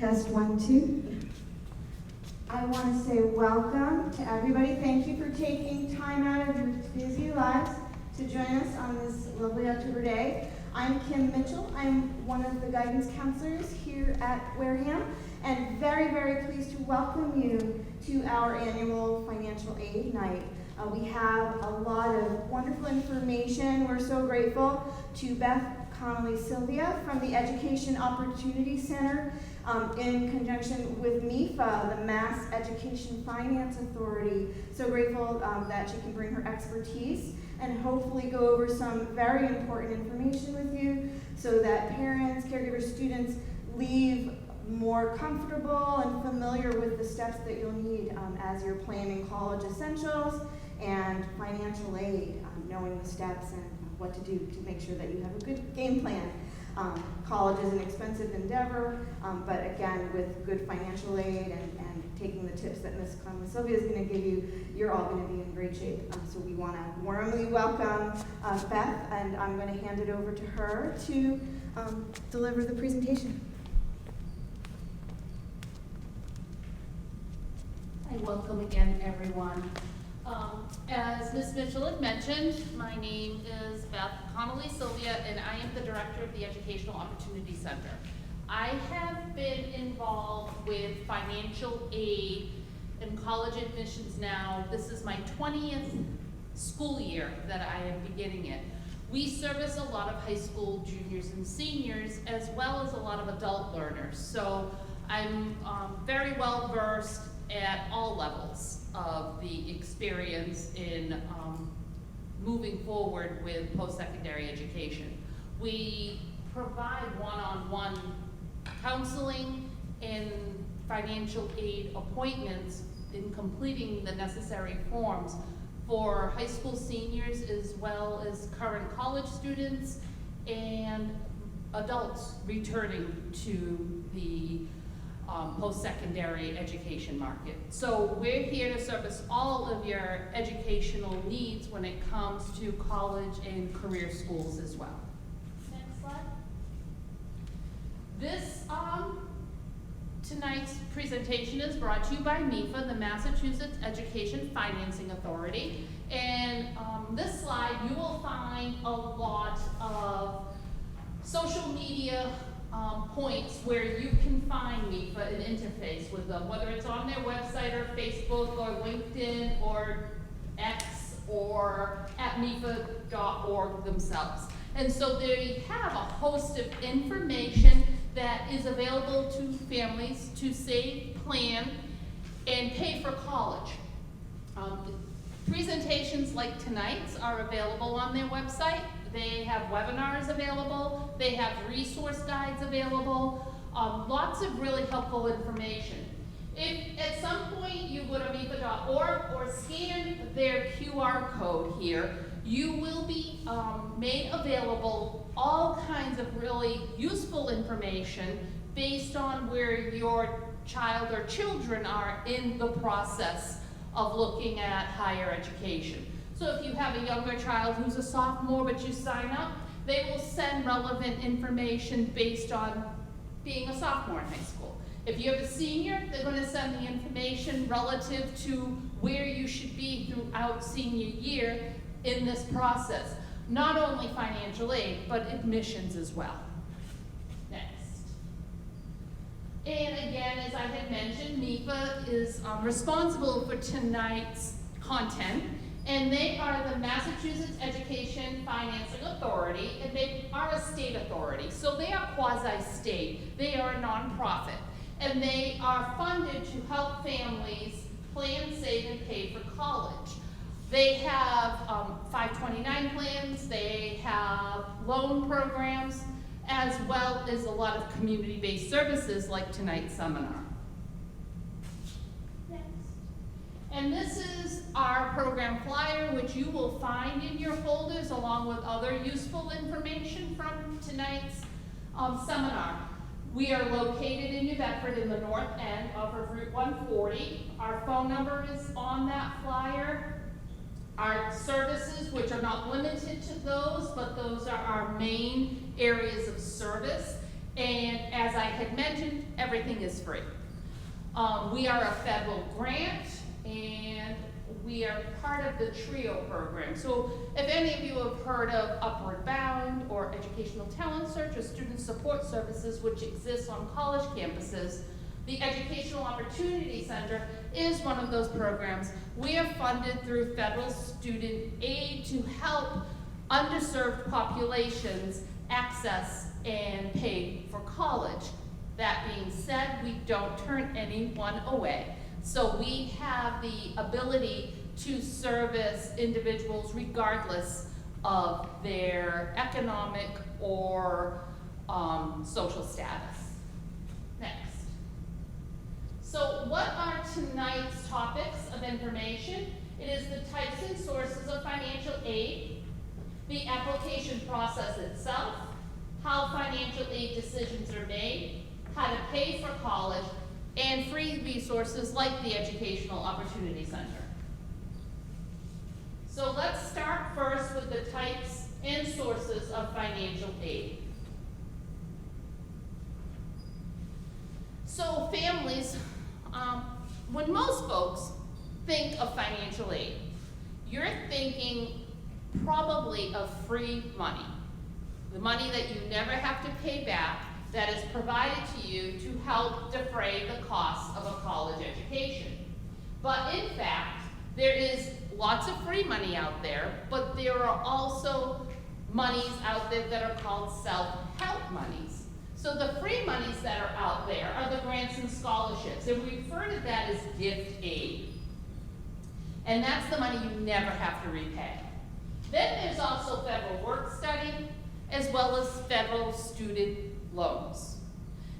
Test 1, 2. I want to say welcome to everybody. Thank you for taking time out of your busy lives to join us on this lovely October day. I'm Kim Mitchell. I'm one of the guidance counselors here at Wareham, and very, very pleased to welcome you to our annual Financial Aid Night. We have a lot of wonderful information. We're so grateful to Beth Connolly-Sylvia from the Education Opportunity Center in conjunction with MIFA, the Mass Education Finance Authority. So grateful that she can bring her expertise and hopefully go over some very important information with you so that parents, caregivers, students leave more comfortable and familiar with the steps that you'll need as you're planning college essentials and financial aid, knowing the steps and what to do to make sure that you have a good game plan. College is an expensive endeavor, but again, with good financial aid and taking the tips that Ms. Connolly-Sylvia is going to give you, you're all going to be in great shape. So we want to warmly welcome Beth, and I'm going to hand it over to her to deliver the presentation. Hi, welcome again, everyone. As Ms. Mitchell had mentioned, my name is Beth Connolly-Sylvia, and I am the Director of the Educational Opportunity Center. I have been involved with financial aid and college admissions now. This is my 20th school year that I am beginning it. We service a lot of high school juniors and seniors, as well as a lot of adult learners. So I'm very well versed at all levels of the experience in moving forward with post-secondary education. We provide one-on-one counseling and financial aid appointments in completing the necessary forms for high school seniors as well as current college students and adults returning to the post-secondary education market. So we're here to service all of your educational needs when it comes to college and career schools as well. Next slide. This tonight's presentation is brought to you by MIFA, the Massachusetts Education Financing Authority. And this slide, you will find a lot of social media points where you can find MIFA and interface with them, whether it's on their website or Facebook or LinkedIn or X or at MIFA.org themselves. And so they have a host of information that is available to families to save, plan, and pay for college. Presentations like tonight's are available on their website. They have webinars available, they have resource guides available, lots of really helpful information. If at some point you go to MIFA.org or scan their QR code here, you will be made available all kinds of really useful information based on where your child or children are in the process of looking at higher education. So if you have a younger child who's a sophomore but you sign up, they will send relevant information based on being a sophomore in high school. If you have a senior, they're going to send the information relative to where you should be throughout senior year in this process. Not only financial aid, but admissions as well. Next. And again, as I had mentioned, MIFA is responsible for tonight's content. And they are the Massachusetts Education Financing Authority, and they are a state authority. So they are quasi-state. They are a nonprofit. And they are funded to help families plan, save, and pay for college. They have 529 plans, they have loan programs, as well as a lot of community-based services like tonight's seminar. And this is our program flyer, which you will find in your folders along with other useful information from tonight's seminar. We are located in New Bedford in the north end of Route 140. Our phone number is on that flyer. Our services, which are not limited to those, but those are our main areas of service. And as I had mentioned, everything is free. We are a federal grant, and we are part of the TRIO program. So if any of you have heard of Upward Bound or Educational Talent Search or Student Support Services, which exists on college campuses, the Educational Opportunity Center is one of those programs. We are funded through federal student aid to help underserved populations access and pay for college. That being said, we don't turn anyone away. So we have the ability to service individuals regardless of their economic or social status. Next. So what are tonight's topics of information? It is the types and sources of financial aid, the application process itself, how financial aid decisions are made, how to pay for college, and free resources like the Educational Opportunity Center. So let's start first with the types and sources of financial aid. So families, when most folks think of financial aid, you're thinking probably of free money. The money that you never have to pay back, that is provided to you to help defray the costs of a college education. But in fact, there is lots of free money out there, but there are also monies out there that are called self-help monies. So the free monies that are out there are the grants and scholarships, and we refer to that as gift aid. And that's the money you never have to repay. Then there's also federal work study, as well as federal student loans.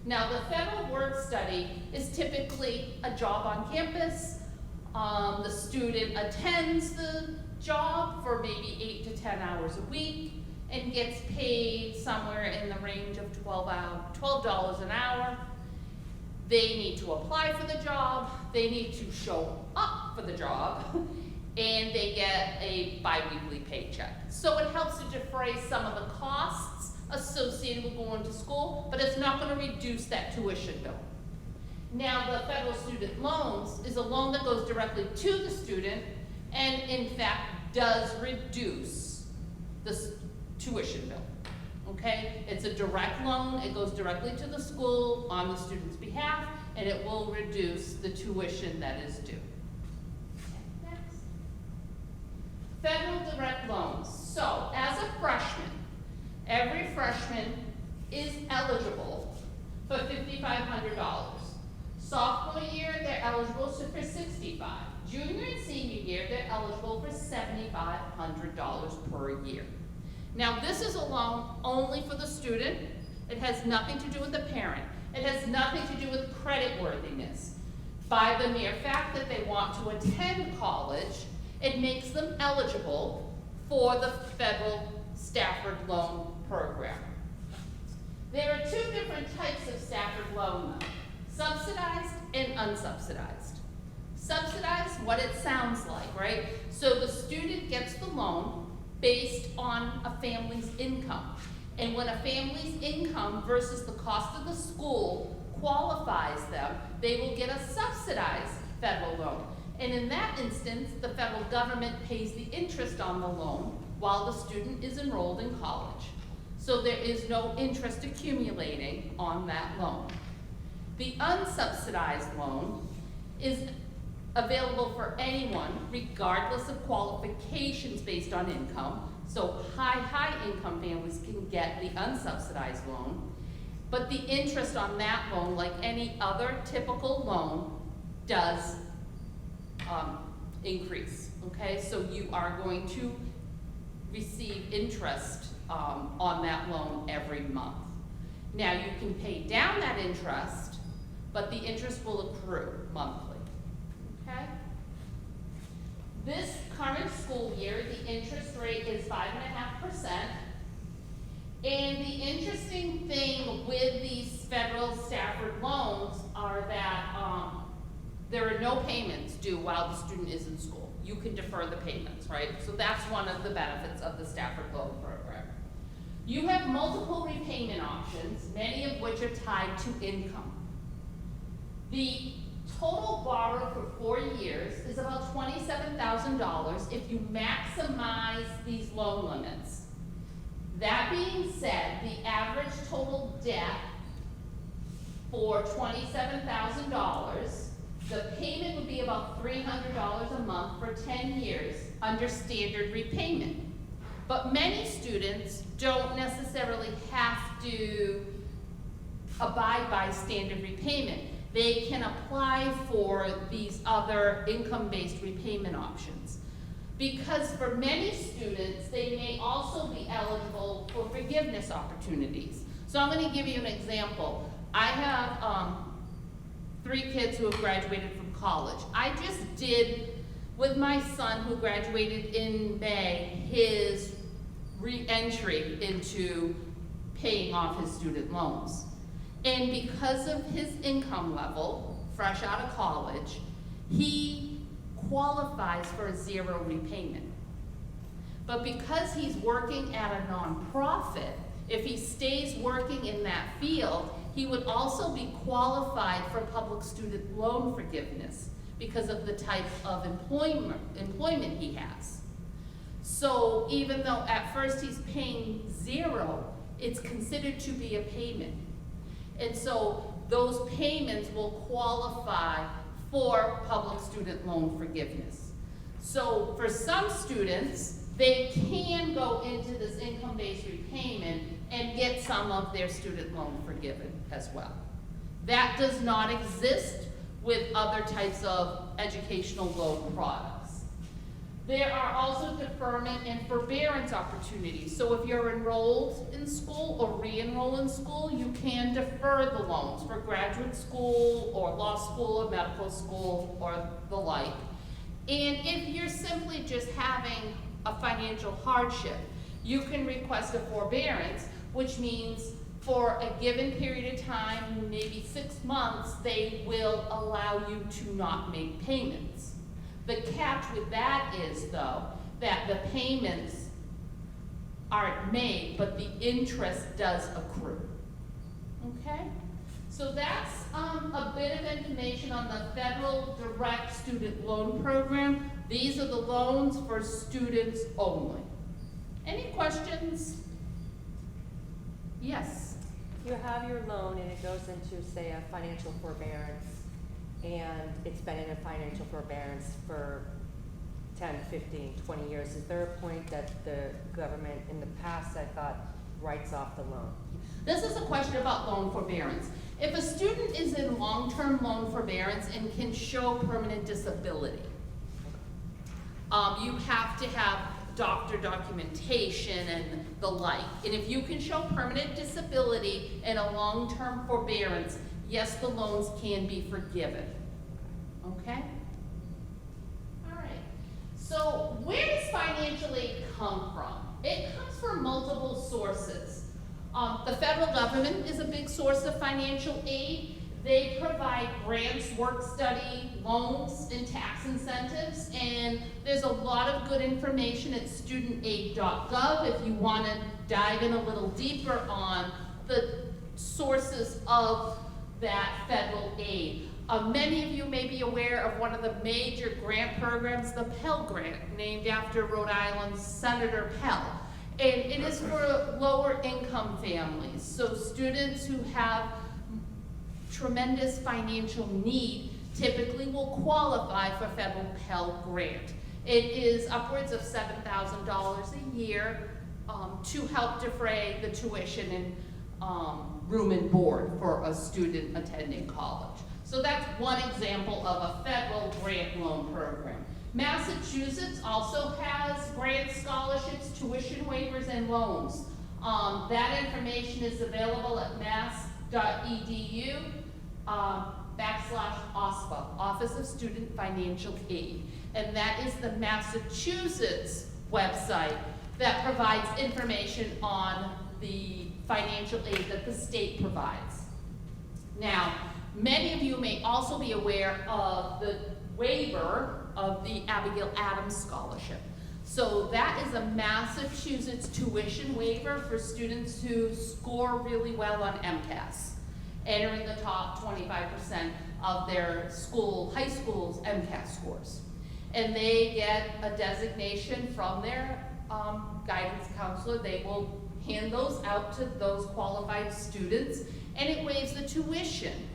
Now, the federal work study is typically a job on campus. The student attends the job for maybe 8 to 10 hours a week and gets paid somewhere in the range of $12 an hour. They need to apply for the job, they need to show up for the job, and they get a bi-weekly paycheck. So it helps to defray some of the costs associated with going to school, but it's not going to reduce that tuition bill. Now, the federal student loans is a loan that goes directly to the student and in fact does reduce the tuition bill. Okay? It's a direct loan, it goes directly to the school on the student's behalf, and it will reduce the tuition that is due. Next. Federal direct loans. So, as a freshman, every freshman is eligible for $5,500. Sophomore year, they're eligible for $65,000. Junior and senior year, they're eligible for $7,500 per year. Now, this is a loan only for the student. It has nothing to do with the parent. It has nothing to do with creditworthiness. By the mere fact that they want to attend college, it makes them eligible for the federal Stafford loan program. There are two different types of Stafford loan, though: subsidized and unsubsidized. Subsidized, what it sounds like, right? So the student gets the loan based on a family's income. And when a family's income versus the cost of the school qualifies them, they will get a subsidized federal loan. And in that instance, the federal government pays the interest on the loan while the student is enrolled in college. So there is no interest accumulating on that loan. The unsubsidized loan is available for anyone regardless of qualifications based on income. So high income families can get the unsubsidized loan, but the interest on that loan, like any other typical loan, does increase, okay? So you are going to receive interest on that loan every month. Now you can pay down that interest, but the interest will accrue monthly, okay? This current school year, the interest rate is 5.5%. And the interesting thing with these federal Stafford loans are that there are no payments due while the student is in school. You can defer the payments, right? So that's one of the benefits of the Stafford loan program. You have multiple repayment options, many of which are tied to income. The total borrowed for 4 years is about $27,000 if you maximize these loan limits. That being said, the average total debt for $27,000, the payment would be about $300 a month for 10 years under standard repayment. But many students don't necessarily have to abide by standard repayment. They can apply for these other income-based repayment options. Because for many students, they may also be eligible for forgiveness opportunities. So I'm going to give you an example. I have 3 kids who have graduated from college. I just did, with my son who graduated in May, his re-entry into paying off his student loans. And because of his income level, fresh out of college, he qualifies for a 0 repayment. But because he's working at a nonprofit, if he stays working in that field, he would also be qualified for public student loan forgiveness because of the type of employment he has. So even though at first he's paying 0, it's considered to be a payment. And so those payments will qualify for public student loan forgiveness. So for some students, they can go into this income-based repayment and get some of their student loan forgiven as well. That does not exist with other types of educational loan products. There are also deferment and forbearance opportunities. So if you're enrolled in school or re-enroll in school, you can defer the loans for graduate school or law school or medical school or the like. And if you're simply just having a financial hardship, you can request a forbearance, which means for a given period of time, maybe 6 months, they will allow you to not make payments. The catch with that is, though, that the payments aren't made, but the interest does accrue. Okay? So that's a bit of information on the Federal Direct Student Loan Program. These are the loans for students only. Any questions? Yes? You have your loan and it goes into, say, a financial forbearance, and it's been in a financial forbearance for 10, 15, 20 years. Is there a point that the government in the past, I thought, writes off the loan? This is a question about loan forbearance. If a student is in long-term loan forbearance and can show permanent disability, you have to have doctor documentation and the like. And if you can show permanent disability and a long-term forbearance, yes, the loans can be forgiven. Okay? All right. So where does financial aid come from? It comes from multiple sources. The federal government is a big source of financial aid. They provide grants, work study, loans, and tax incentives, and there's a lot of good information at studentaid.gov if you want to dive in a little deeper on the sources of that federal aid. Many of you may be aware of one of the major grant programs, the Pell Grant, named after Rhode Island's Senator Pell. And it is for lower income families, so students who have tremendous financial need typically will qualify for federal Pell Grant. It is upwards of $7,000 a year to help defray the tuition and room and board for a student attending college. So that's one example of a federal grant loan program. Massachusetts also has grants, scholarships, tuition waivers, and loans. That information is available at mass.edu /OSFA, Office of Student Financial Aid. And that is the Massachusetts website that provides information on the financial aid that the state provides. Now, many of you may also be aware of the waiver of the Abigail Adams Scholarship. So that is a Massachusetts tuition waiver for students who score really well on MCAS, entering the top 25% of their high school's MCAS scores. And they get a designation from their guidance counselor. They will hand those out to those qualified students, and it waives the tuition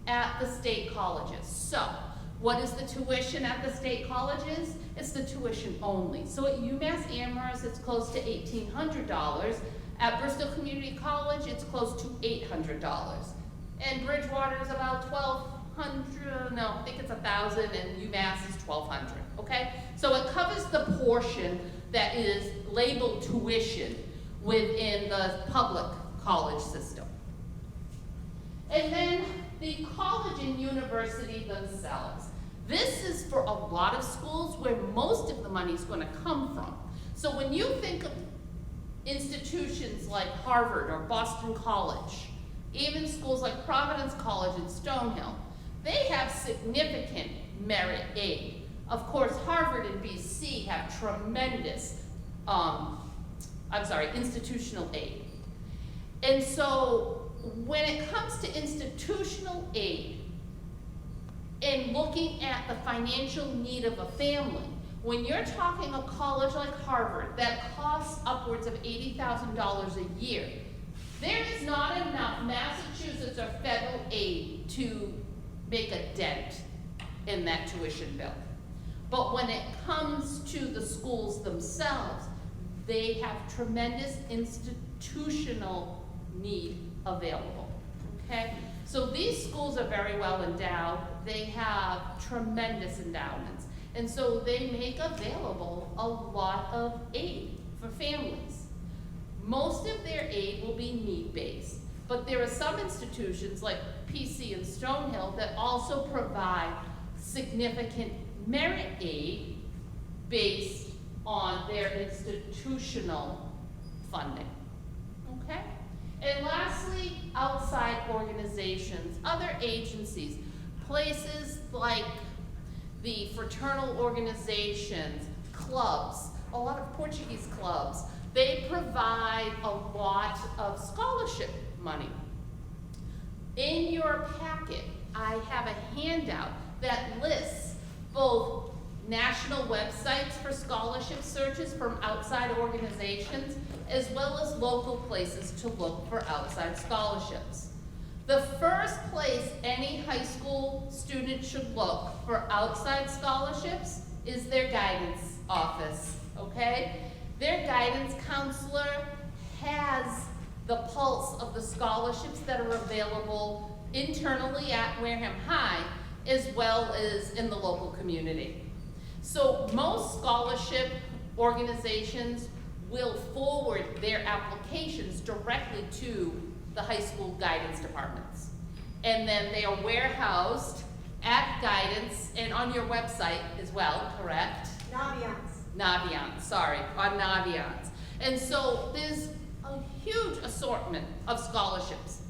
at the state colleges. So, what is the tuition at the state colleges? It's the tuition only. So at UMass Amherst, it's close to $1,800. At Bristol Community College, it's close to $800. And Bridgewater is about $1,200, no, I think it's $1,000, and UMass is $1,200, okay? So it covers the portion that is labeled tuition within the public college system. And then the college and university themselves. This is for a lot of schools where most of the money is going to come from. So when you think of institutions like Harvard or Boston College, even schools like Providence College and Stonehill, they have significant merit aid. Of course, Harvard and BC have tremendous, institutional aid. And so when it comes to institutional aid and looking at the financial need of a family, when you're talking a college like Harvard that costs upwards of $80,000 a year, there is not enough Massachusetts or federal aid to make a dent in that tuition bill. But when it comes to the schools themselves, they have tremendous institutional need available, okay? So these schools are very well endowed. They have tremendous endowments. And so they make available a lot of aid for families. Most of their aid will be need-based, but there are some institutions like PC and Stonehill that also provide significant merit aid based on their institutional funding, okay? And lastly, outside organizations, other agencies, places like the fraternal organizations, clubs, a lot of Portuguese clubs, they provide a lot of scholarship money. In your packet, I have a handout that lists both national websites for scholarship searches from outside organizations, as well as local places to look for outside scholarships. The first place any high school student should look for outside scholarships is their guidance office, okay? Their guidance counselor has the pulse of the scholarships that are available internally at Wareham High, as well as in the local community. So most scholarship organizations will forward their applications directly to the high school guidance departments. And then they are warehoused at guidance and on your website as well, correct? Naviance, sorry, on Naviance. And so there's a huge assortment of scholarships.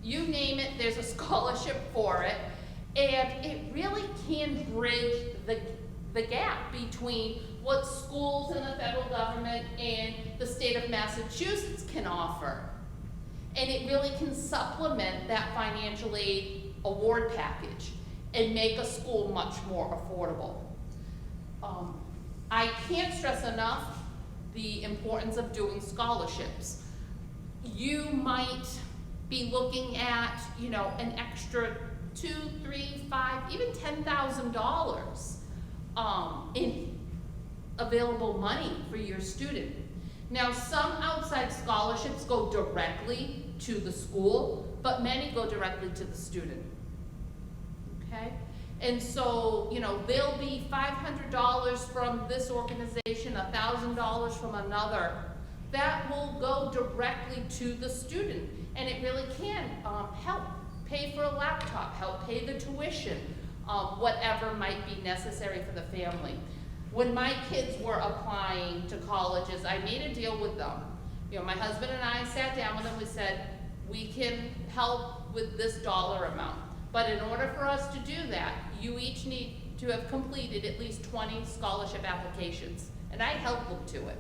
You name it, there's a scholarship for it. And it really can bridge the gap between what schools and the federal government and the state of Massachusetts can offer. And it really can supplement that financial aid award package and make a school much more affordable. I can't stress enough the importance of doing scholarships. You might be looking at, an extra $2, $3, $5, even $10,000 in available money for your student. Now, some outside scholarships go directly to the school, but many go directly to the student, okay? And so, there'll be $500 from this organization, $1,000 from another. That will go directly to the student, and it really can help pay for a laptop, help pay the tuition, whatever might be necessary for the family. When my kids were applying to colleges, I made a deal with them. My husband and I sat down with them, we said, we can help with this dollar amount. But in order for us to do that, you each need to have completed at least 20 scholarship applications and I held them to it.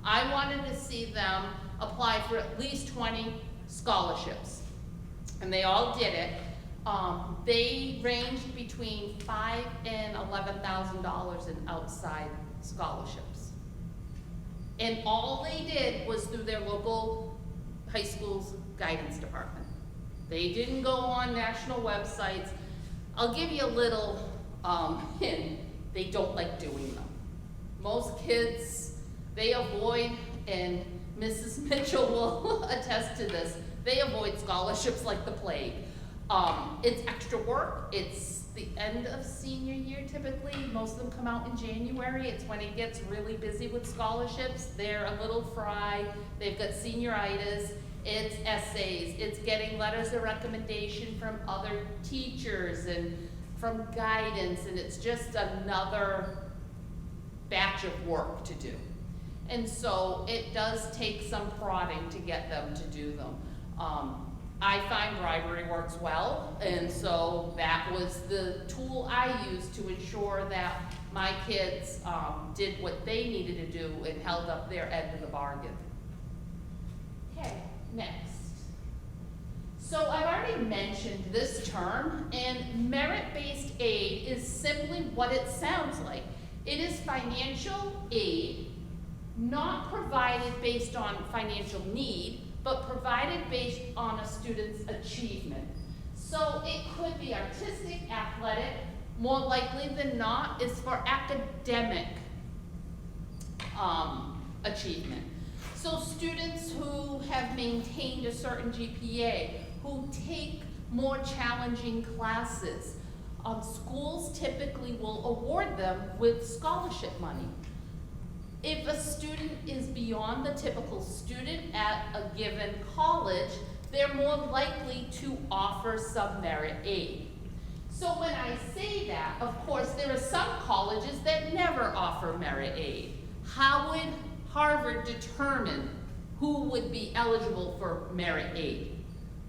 I wanted to see them apply for at least 20 scholarships, and they all did it. They ranged between $5,000 and $11,000 in outside scholarships. And all they did was through their local high school's guidance department. They didn't go on national websites. I'll give you a little hint, they don't like doing them. Most kids, they avoid, and Mrs. Mitchell will attest to this, they avoid scholarships like the plague. It's extra work, it's the end of senior year typically, most of them come out in January, it's when it gets really busy with scholarships, they're a little fried, they've got senioritis, it's essays, it's getting letters of recommendation from other teachers and from guidance, and it's just another batch of work to do. And so it does take some prodding to get them to do them. I find bribery works well, and so that was the tool I used to ensure that my kids did what they needed to do and held up their end of the bargain. Okay, next. So I've already mentioned this term, and merit-based aid is simply what it sounds like. It is financial aid not provided based on financial need, but provided based on a student's achievement. So it could be artistic, athletic, more likely than not is for academic achievement. So students who have maintained a certain GPA, who take more challenging classes, schools typically will award them with scholarship money. If a student is beyond the typical student at a given college, they're more likely to offer some merit aid. So when I say that, of course, there are some colleges that never offer merit aid. How would Harvard determine who would be eligible for merit aid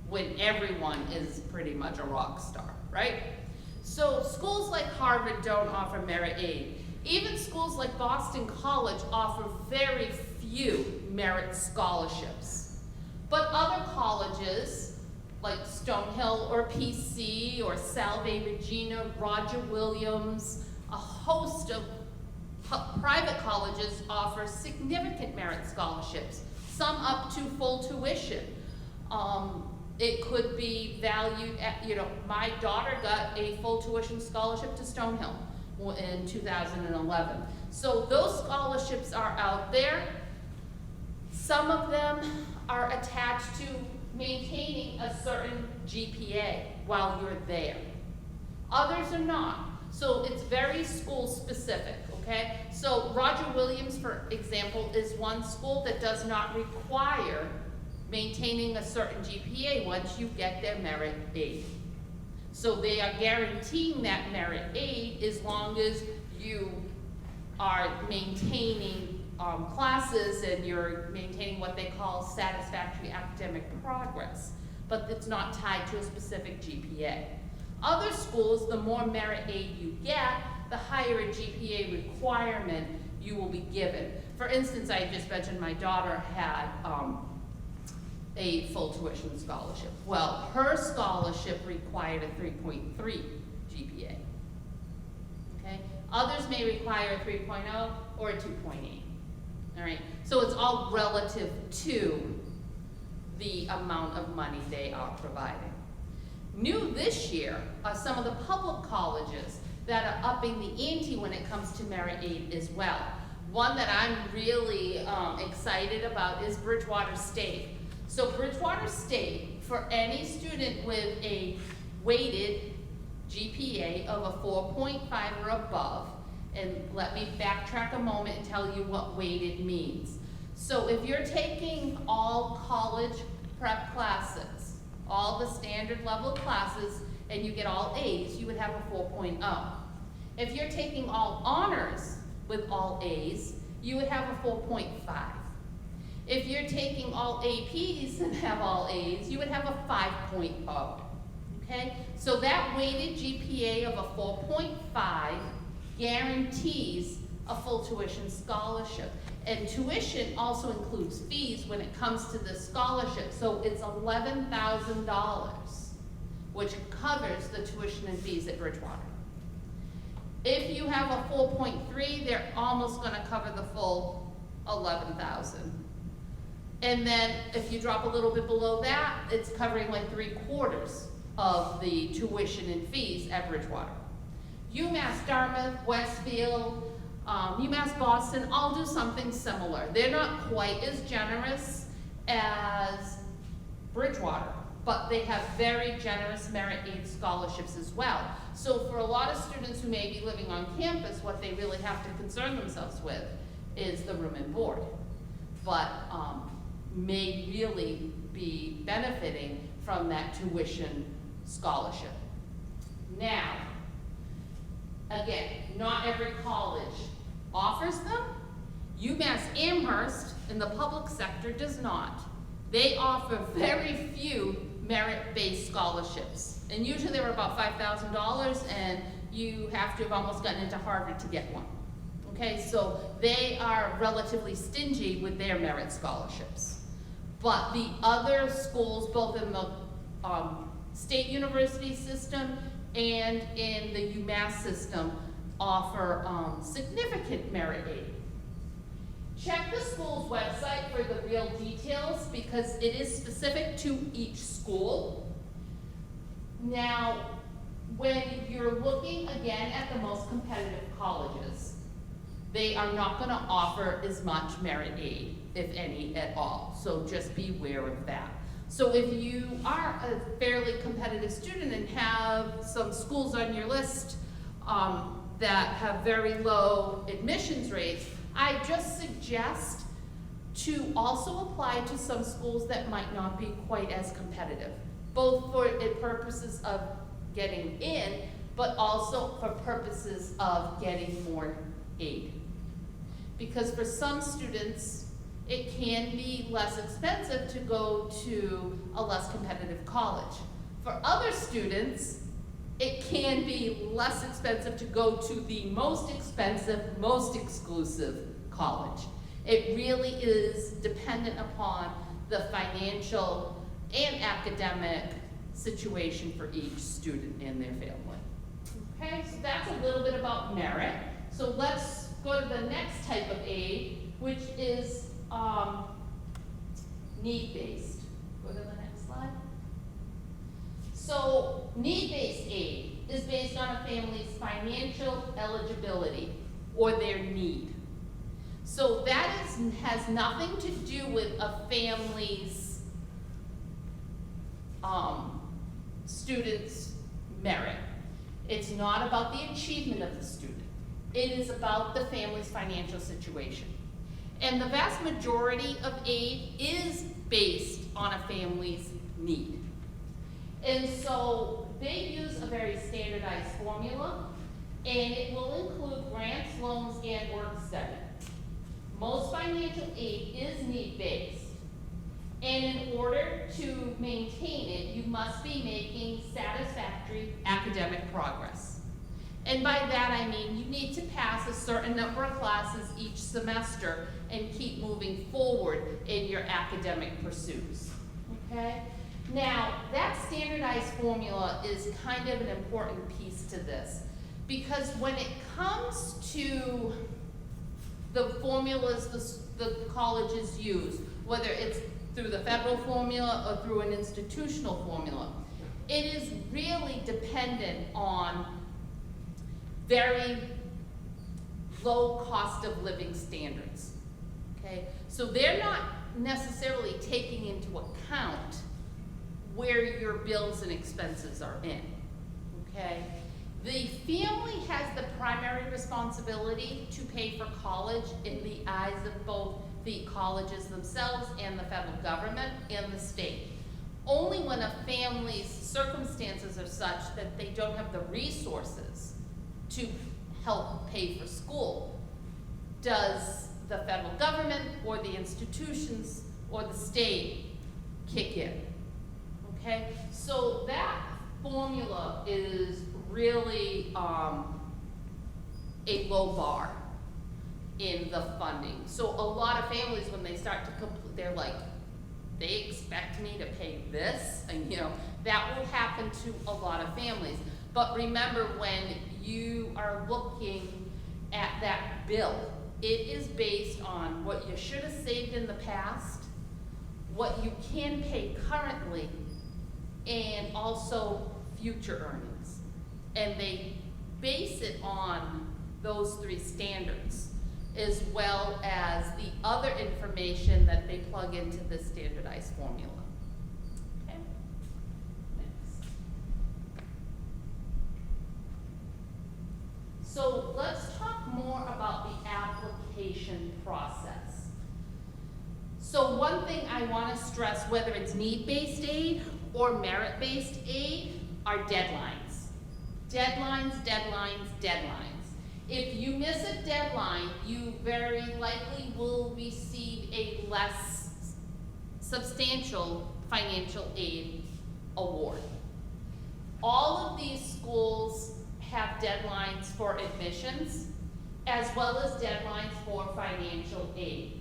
when everyone is pretty much a rock star, right? So schools like Harvard don't offer merit aid. Even schools like Boston College offer very few merit scholarships. But other colleges, like Stonehill or PC or Salve Regina, Roger Williams, a host of private colleges offer significant merit scholarships, some up to full tuition. It could be valued at, my daughter got a full tuition scholarship to Stonehill in 2011. So those scholarships are out there. Some of them are attached to maintaining a certain GPA while you're there. Others are not. So it's very school specific, okay? So Roger Williams, for example, is one school that does not require maintaining a certain GPA once you get their merit aid. So they are guaranteeing that merit aid as long as you are maintaining classes and you're maintaining what they call satisfactory academic progress, but it's not tied to a specific GPA. Other schools, the more merit aid you get, the higher a GPA requirement you will be given. For instance, I just mentioned my daughter had a full tuition scholarship. Well, her scholarship required a 3.3 GPA. Okay? Others may require a 3.0 or a 2.8. All right? So it's all relative to the amount of money they are providing. New this year are some of the public colleges that are upping the ante when it comes to merit aid as well. One that I'm really excited about is Bridgewater State. So Bridgewater State, for any student with a weighted GPA of a 4.5 or above, and let me backtrack a moment and tell you what weighted means. So if you're taking all college prep classes, all the standard level classes, and you get all A's, you would have a 4.0. If you're taking all honors with all A's, you would have a 4.5. If you're taking all APs and have all A's, you would have a 5.0, okay? So that weighted GPA of a 4.5 guarantees a full tuition scholarship. And tuition also includes fees when it comes to the scholarship, so it's $11,000, which covers the tuition and fees at Bridgewater. If you have a 4.3, they're almost gonna cover the full 11,000. And then if you drop a little bit below that, it's covering like 3/4 of the tuition and fees at Bridgewater. UMass Dartmouth, Westfield, UMass Boston all do something similar. They're not quite as generous as Bridgewater, but they have very generous merit aid scholarships as well. So for a lot of students who may be living on campus, what they really have to concern themselves with is the room and board. But may really be benefiting from that tuition scholarship. Now, again, not every college offers them. UMass Amherst in the public sector does not. They offer very few merit-based scholarships. And usually they're about $5,000 and you have to have almost gotten into Harvard to get one. Okay, so they are relatively stingy with their merit scholarships. But the other schools, both in the state university system and in the UMass system, offer significant merit aid. Check the school's website for the real details because it is specific to each school. Now, when you're looking again at the most competitive colleges, they are not going to offer as much merit aid, if any at all. So just be aware of that. So if you are a fairly competitive student and have some schools on your list that have very low admissions rates, I just suggest to also apply to some schools that might not be quite as competitive, both for purposes of getting in, but also for purposes of getting more aid. Because for some students, it can be less expensive to go to a less competitive college. For other students, it can be less expensive to go to the most expensive, most exclusive college. It really is dependent upon the financial and academic situation for each student and their family. Okay, so that's a little bit about merit. So let's go to the next type of aid, which is need-based. Go to the next slide. So need-based aid is based on a family's financial eligibility or their need. So that has nothing to do with a family's student's merit. It's not about the achievement of the student. It is about the family's financial situation. And the vast majority of aid is based on a family's need. And so they use a very standardized formula, and it will include grants, loans, and work study. Most financial aid is need-based, and in order to maintain it, you must be making satisfactory academic progress. And by that I mean you need to pass a certain number of classes each semester and keep moving forward in your academic pursuits, okay? Now, that standardized formula is kind of an important piece to this, because when it comes to the formulas the colleges use, whether it's through the federal formula or through an institutional formula, it is really dependent on very low cost of living standards, okay? So they're not necessarily taking into account where your bills and expenses are in, okay? The family has the primary responsibility to pay for college in the eyes of both the colleges themselves and the federal government and the state. Only when a family's circumstances are such that they don't have the resources to help pay for school does the federal government or the institutions or the state kick in, okay? So that formula is really a low bar. in the funding. So a lot of families, when they start to complete, they're like, they expect me to pay this, and that will happen to a lot of families. But remember, when you are looking at that bill, it is based on what you should have saved in the past, what you can pay currently, and also future earnings. And they base it on those three standards, as well as the other information that they plug into the standardized formula. Okay, next. So let's talk more about the application process. So one thing I want to stress, whether it's need-based aid or merit-based aid, are deadlines. Deadlines, deadlines, deadlines. If you miss a deadline, you very likely will receive a less substantial financial aid award. All of these schools have deadlines for admissions, as well as deadlines for financial aid.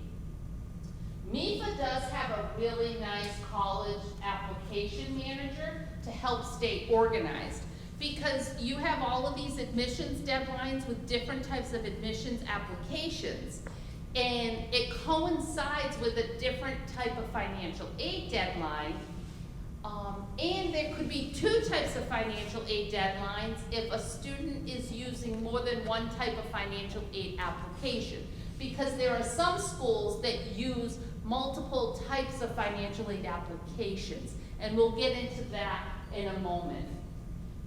MEFA does have a really nice college application manager to help stay organized, because you have all of these admissions deadlines with different types of admissions applications, and it coincides with a different type of financial aid deadline. And there could be two types of financial aid deadlines if a student is using more than one type of financial aid application, because there are some schools that use multiple types of financial aid applications, and we'll get into that in a moment.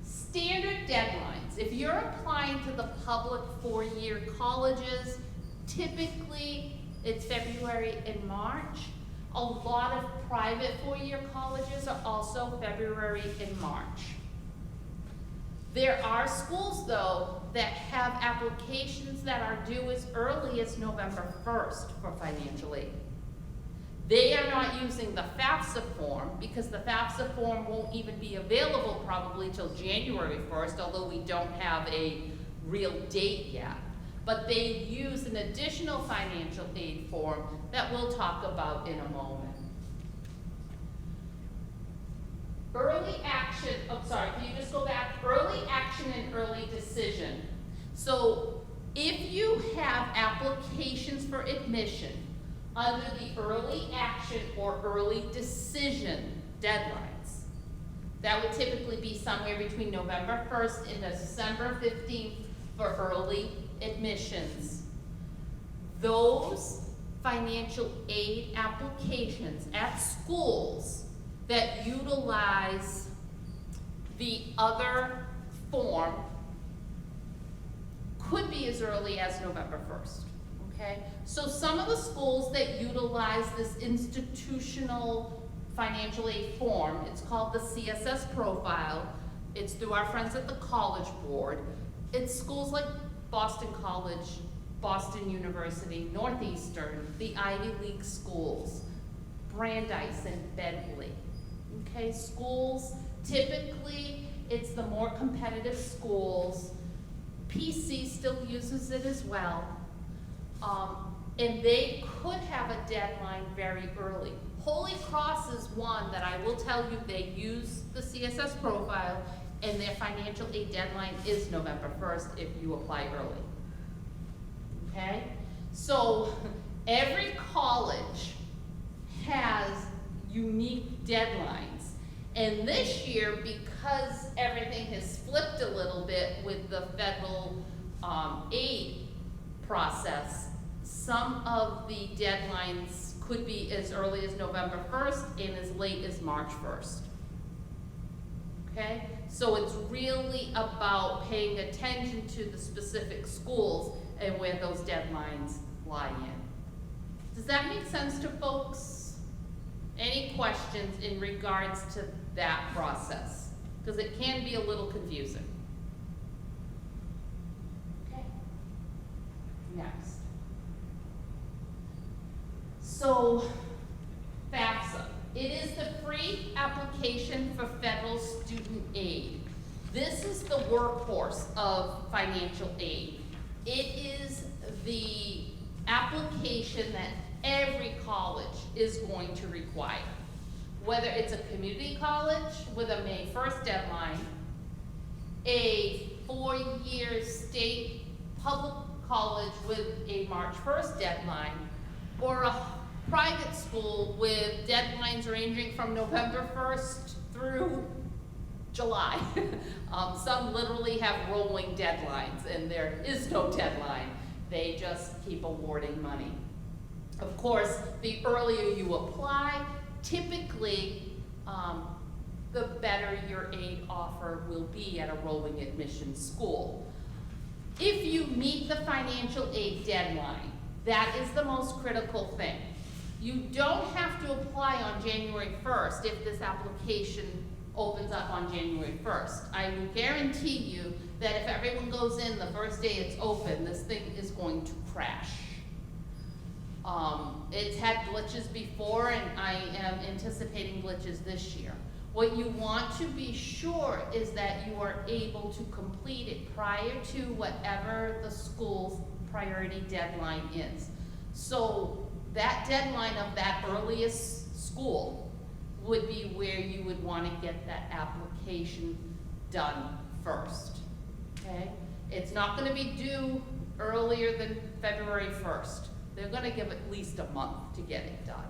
Standard deadlines. If you're applying to the public four-year colleges, typically it's February and March. A lot of private four-year colleges are also February and March. There are schools, though, that have applications that are due as early as November 1st for financial aid. They are not using the FAFSA form, because the FAFSA form won't even be available probably till January 1st, although we don't have a real date yet. But they use an additional financial aid form that we'll talk about in a moment. Early action, can you just go back? Early action and early decision. So if you have applications for admission under the early action or early decision deadlines, that would typically be somewhere between November 1st and December 15th for early admissions. Those financial aid applications at schools that utilize the other form could be as early as November 1st, okay? So some of the schools that utilize this institutional financial aid form, it's called the CSS profile. It's through our friends at the College Board. It's schools like Boston College, Boston University, Northeastern, the Ivy League schools, Brandeis and Bentley. Okay, schools, typically it's the more competitive schools. PC still uses it as well. And they could have a deadline very early. Holy Cross is one that I will tell you they use the CSS profile, and their financial aid deadline is November 1st if you apply early. Okay? So every college has unique deadlines. And this year, because everything has flipped a little bit with the federal aid process, some of the deadlines could be as early as November 1st and as late as March 1st. Okay? So it's really about paying attention to the specific schools and where those deadlines lie in. Does that make sense to folks? Any questions in regards to that process? Because it can be a little confusing. Okay. Next. So, FAFSA. It is the free application for federal student aid. This is the workhorse of financial aid. It is the application that every college is going to require. Whether it's a community college with a May 1st deadline, a 4-year state public college with a March 1st deadline, or a private school with deadlines ranging from November 1st through July. Some literally have rolling deadlines, and there is no deadline. They just keep awarding money. Of course, the earlier you apply, typically, the better your aid offer will be at a rolling admission school. If you meet the financial aid deadline, that is the most critical thing. You don't have to apply on January 1st if this application opens up on January 1st. I will guarantee you that if everyone goes in the first day it's open, this thing is going to crash. It's had glitches before, and I am anticipating glitches this year. What you want to be sure is that you are able to complete it prior to whatever the school's priority deadline is. So that deadline of that earliest school would be where you would want to get that application done first, okay? It's not going to be due earlier than February 1st. They're going to give at least a month to get it done.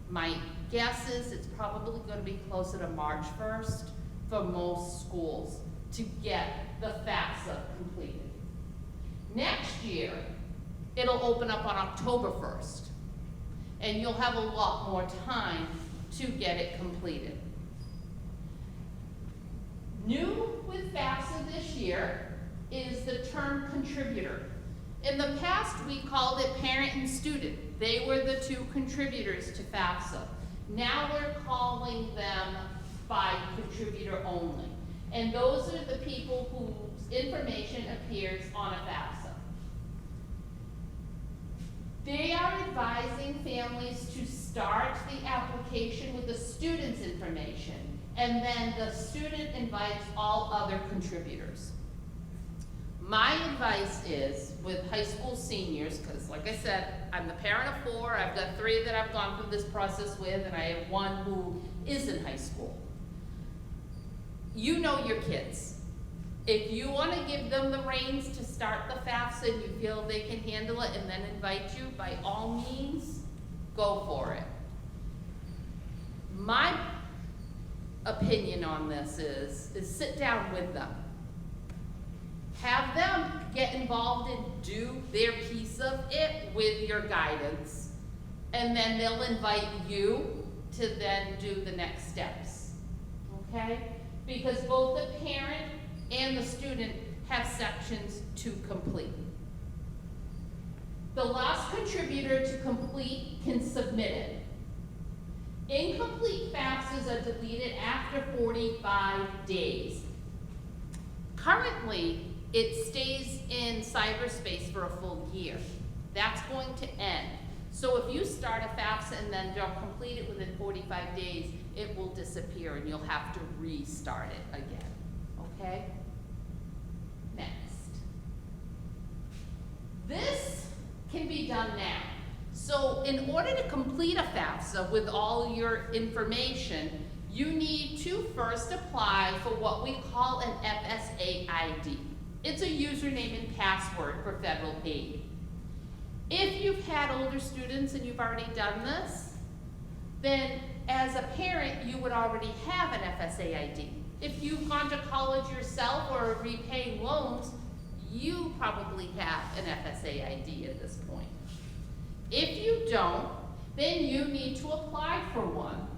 My guess is it's probably going to be closer to March 1st for most schools to get the FAFSA completed. Next year, it'll open up on October 1st, and you'll have a lot more time to get it completed. New with FAFSA this year is the term contributor. In the past, we called it parent and student. They were the two contributors to FAFSA. Now we're calling them by contributor only. And those are the people whose information appears on a FAFSA. They are advising families to start the application with the student's information, and then the student invites all other contributors. My advice is, with high school seniors, because like I said, I'm the parent of 4, I've got 3 that I've gone through this process with, and I have 1 who is in high school. You know your kids. If you want to give them the reins to start the FAFSA and you feel they can handle it and then invite you, by all means, go for it. My opinion on this is sit down with them. Have them get involved and do their piece of it with your guidance, and then they'll invite you to then do the next steps, okay? Because both the parent and the student have sections to complete. The last contributor to complete can submit it. Incomplete FAFSAs are deleted after 45 days. Currently, it stays in cyberspace for a full year. That's going to end. So if you start a FAFSA and then don't complete it within 45 days, it will disappear and you'll have to restart it again, okay? Next. This can be done now. So in order to complete a FAFSA with all your information, you need to first apply for what we call an FSA ID. It's a username and password for federal aid. If you've had older students and you've already done this, then as a parent, you would already have an FSA ID. If you've gone to college yourself or are repaying loans, you probably have an FSA ID at this point. If you don't, then you need to apply for one.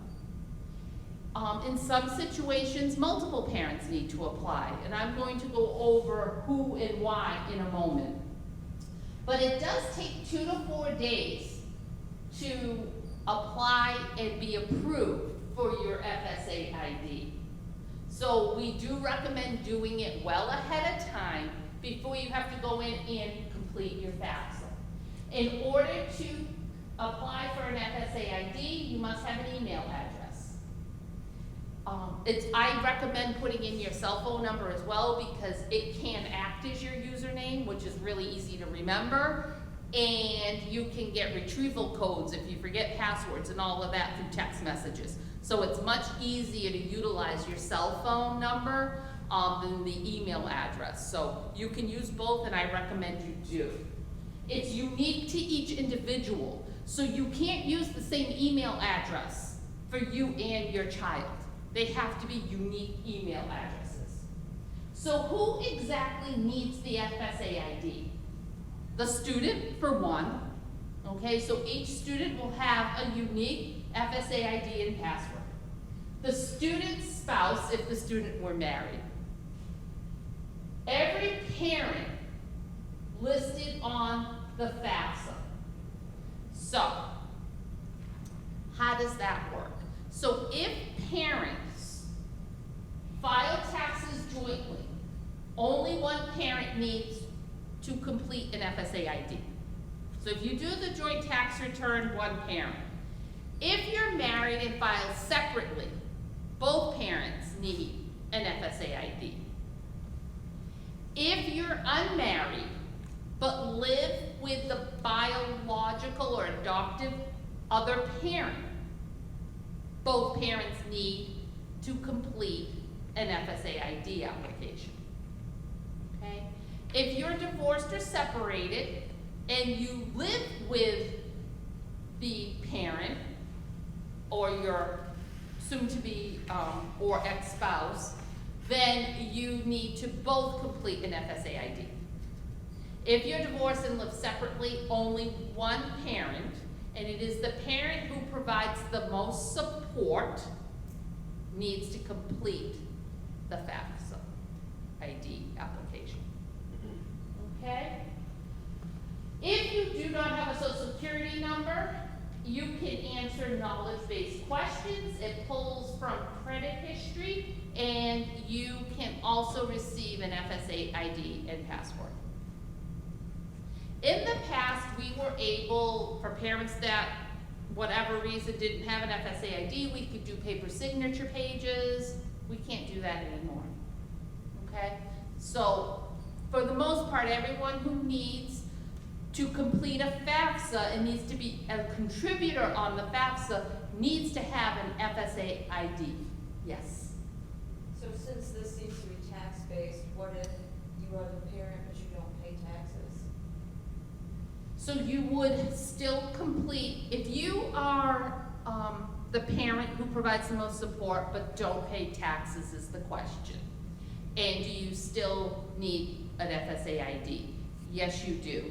In some situations, multiple parents need to apply, and I'm going to go over who and why in a moment. But it does take 2 to 4 days to apply and be approved for your FSA ID. So we do recommend doing it well ahead of time before you have to go in and complete your FAFSA. In order to apply for an FSA ID, you must have an email address. I recommend putting in your cell phone number as well, because it can act as your username, which is really easy to remember. and you can get retrieval codes if you forget passwords and all of that through text messages. So it's much easier to utilize your cell phone number than the email address. So you can use both, and I recommend you do. It's unique to each individual, so you can't use the same email address for you and your child. They have to be unique email addresses. So who exactly needs the FSA ID? The student, for one. Okay, so each student will have a unique FSA ID and password. The student's spouse, if the student were married. Every parent listed on the FAFSA. So, how does that work? So if parents file taxes jointly, only one parent needs to complete an FSA ID. So if you do the joint tax return, one parent. If you're married and file separately, both parents need an FSA ID. If you're unmarried, but live with the biological or adoptive other parent, both parents need to complete an FSA ID application. Okay? If you're divorced or separated and you live with the parent or your soon-to-be or ex-spouse, then you need to both complete an FSA ID. If you're divorced and live separately, only one parent, and it is the parent who provides the most support, needs to complete the FAFSA ID application. Okay? If you do not have a social security number, you can answer knowledge-based questions. It pulls from credit history, and you can also receive an FSA ID and password. In the past, we were able, for parents that, whatever reason, didn't have an FSA ID, we could do paper signature pages. We can't do that anymore, okay? So, for the most part, everyone who needs to complete a FAFSA and needs to be a contributor on the FAFSA needs to have an FSA ID. Yes? So since this seems to be tax-based, what if you are the parent but you don't pay taxes? So you would still complete, if you are the parent who provides the most support but don't pay taxes is the question. And do you still need an FSA ID? Yes, you do.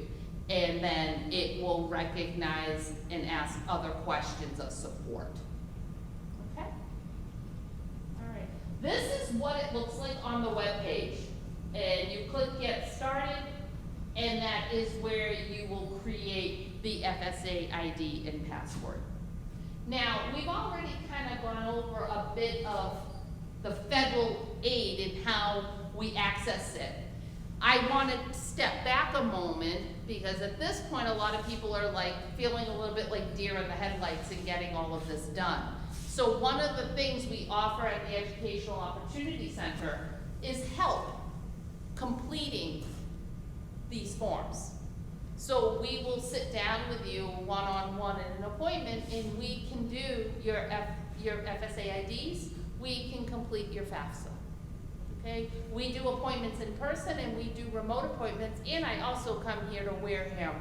And then it will recognize and ask other questions of support. Okay? All right. This is what it looks like on the web page. And you click Get Started, and that is where you will create the FSA ID and password. Now, we've already kind of gone over a bit of the federal aid and how we access it. I want to step back a moment because at this point a lot of people are like feeling a little bit like deer in the headlights in getting all of this done. So one of the things we offer at the Educational Opportunity Center is help completing these forms. So we will sit down with you one-on-one in an appointment and we can do your FSA IDs, we can complete your FAFSA. Okay? We do appointments in person and we do remote appointments, and I also come here to Wareham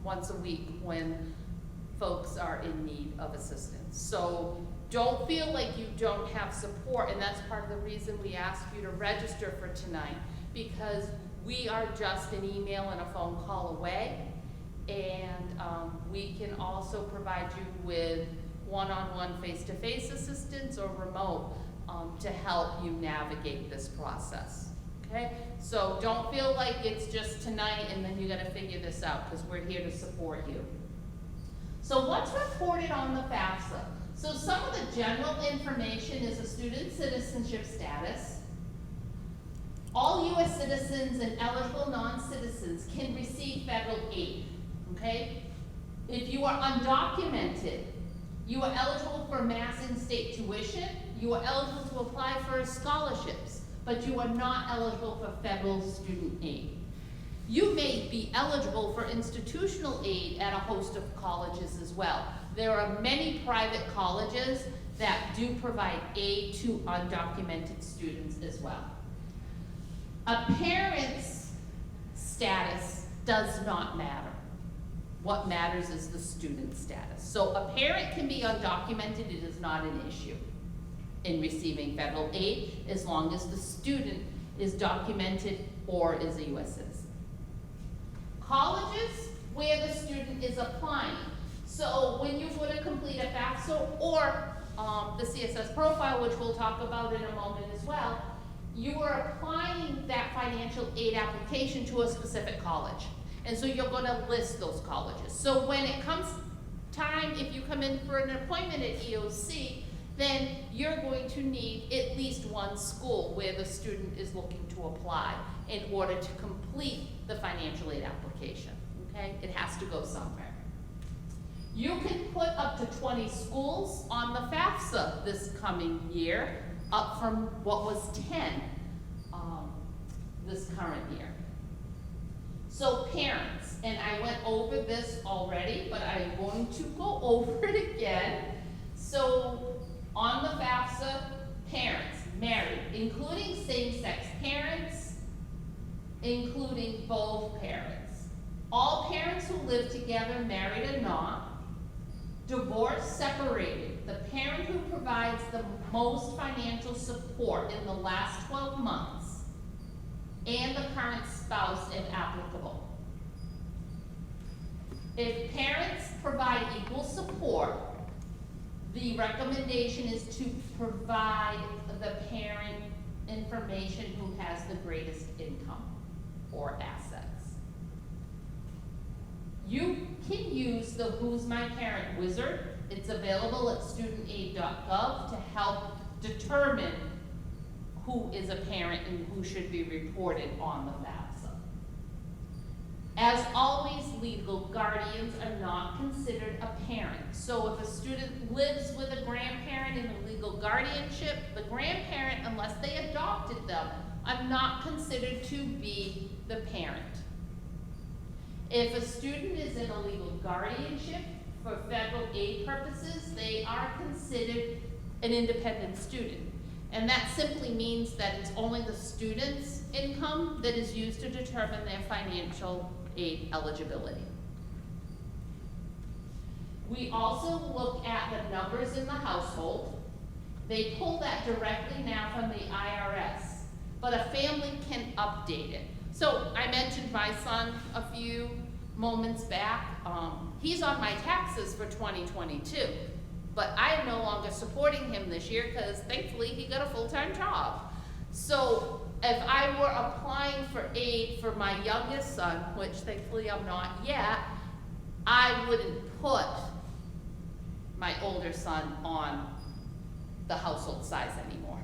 once a week when folks are in need of assistance. So don't feel like you don't have support, and that's part of the reason we asked you to register for tonight, because we are just an email and a phone call away, and we can also provide you with one-on-one face-to-face assistance or remote to help you navigate this process, okay? So don't feel like it's just tonight and then you gotta figure this out, because we're here to support you. So what's reported on the FAFSA? So some of the general information is a student citizenship status. All U.S. citizens and eligible non-citizens can receive federal aid, okay? If you are undocumented, you are eligible for mass in-state tuition, you are eligible to apply for scholarships, but you are not eligible for federal student aid. You may be eligible for institutional aid at a host of colleges as well. There are many private colleges that do provide aid to undocumented students as well. A parent's status does not matter. What matters is the student's status. So a parent can be undocumented, it is not an issue in receiving federal aid as long as the student is documented or is a U.S. citizen. Colleges where the student is applying. So when you go to complete a FAFSA or the CSS profile, which we'll talk about in a moment as well, you are applying that financial aid application to a specific college. And so you're gonna list those colleges. So when it comes time, if you come in for an appointment at EOC, then you're going to need at least one school where the student is looking to apply in order to complete the financial aid application, okay? It has to go somewhere. You can put up to 20 schools on the FAFSA this coming year, up from what was 10 this current year. So parents, and I went over this already, but I'm going to go over it again. So on the FAFSA, parents, married, including same-sex parents, including both parents. All parents who live together, married or not, divorced, separated, the parent who provides the most financial support in the last 12 months, and the current spouse if applicable. If parents provide equal support, the recommendation is to provide the parent information who has the greatest income or assets. You can use the Who's My Parent wizard. It's available at studentaid.gov to help determine who is a parent and who should be reported on the FAFSA. As always, legal guardians are not considered a parent. So if a student lives with a grandparent in a legal guardianship, the grandparent, unless they adopted them, are not considered to be the parent. If a student is in a legal guardianship for federal aid purposes, they are considered an independent student. And that simply means that it's only the student's income that is used to determine their financial aid eligibility. We also look at the numbers in the household. They pull that directly now from the IRS, but a family can update it. So I mentioned my son a few moments back. He's on my taxes for 2022. But I am no longer supporting him this year because thankfully he got a full-time job. So if I were applying for aid for my youngest son, which thankfully I'm not yet, I wouldn't put my older son on the household size anymore.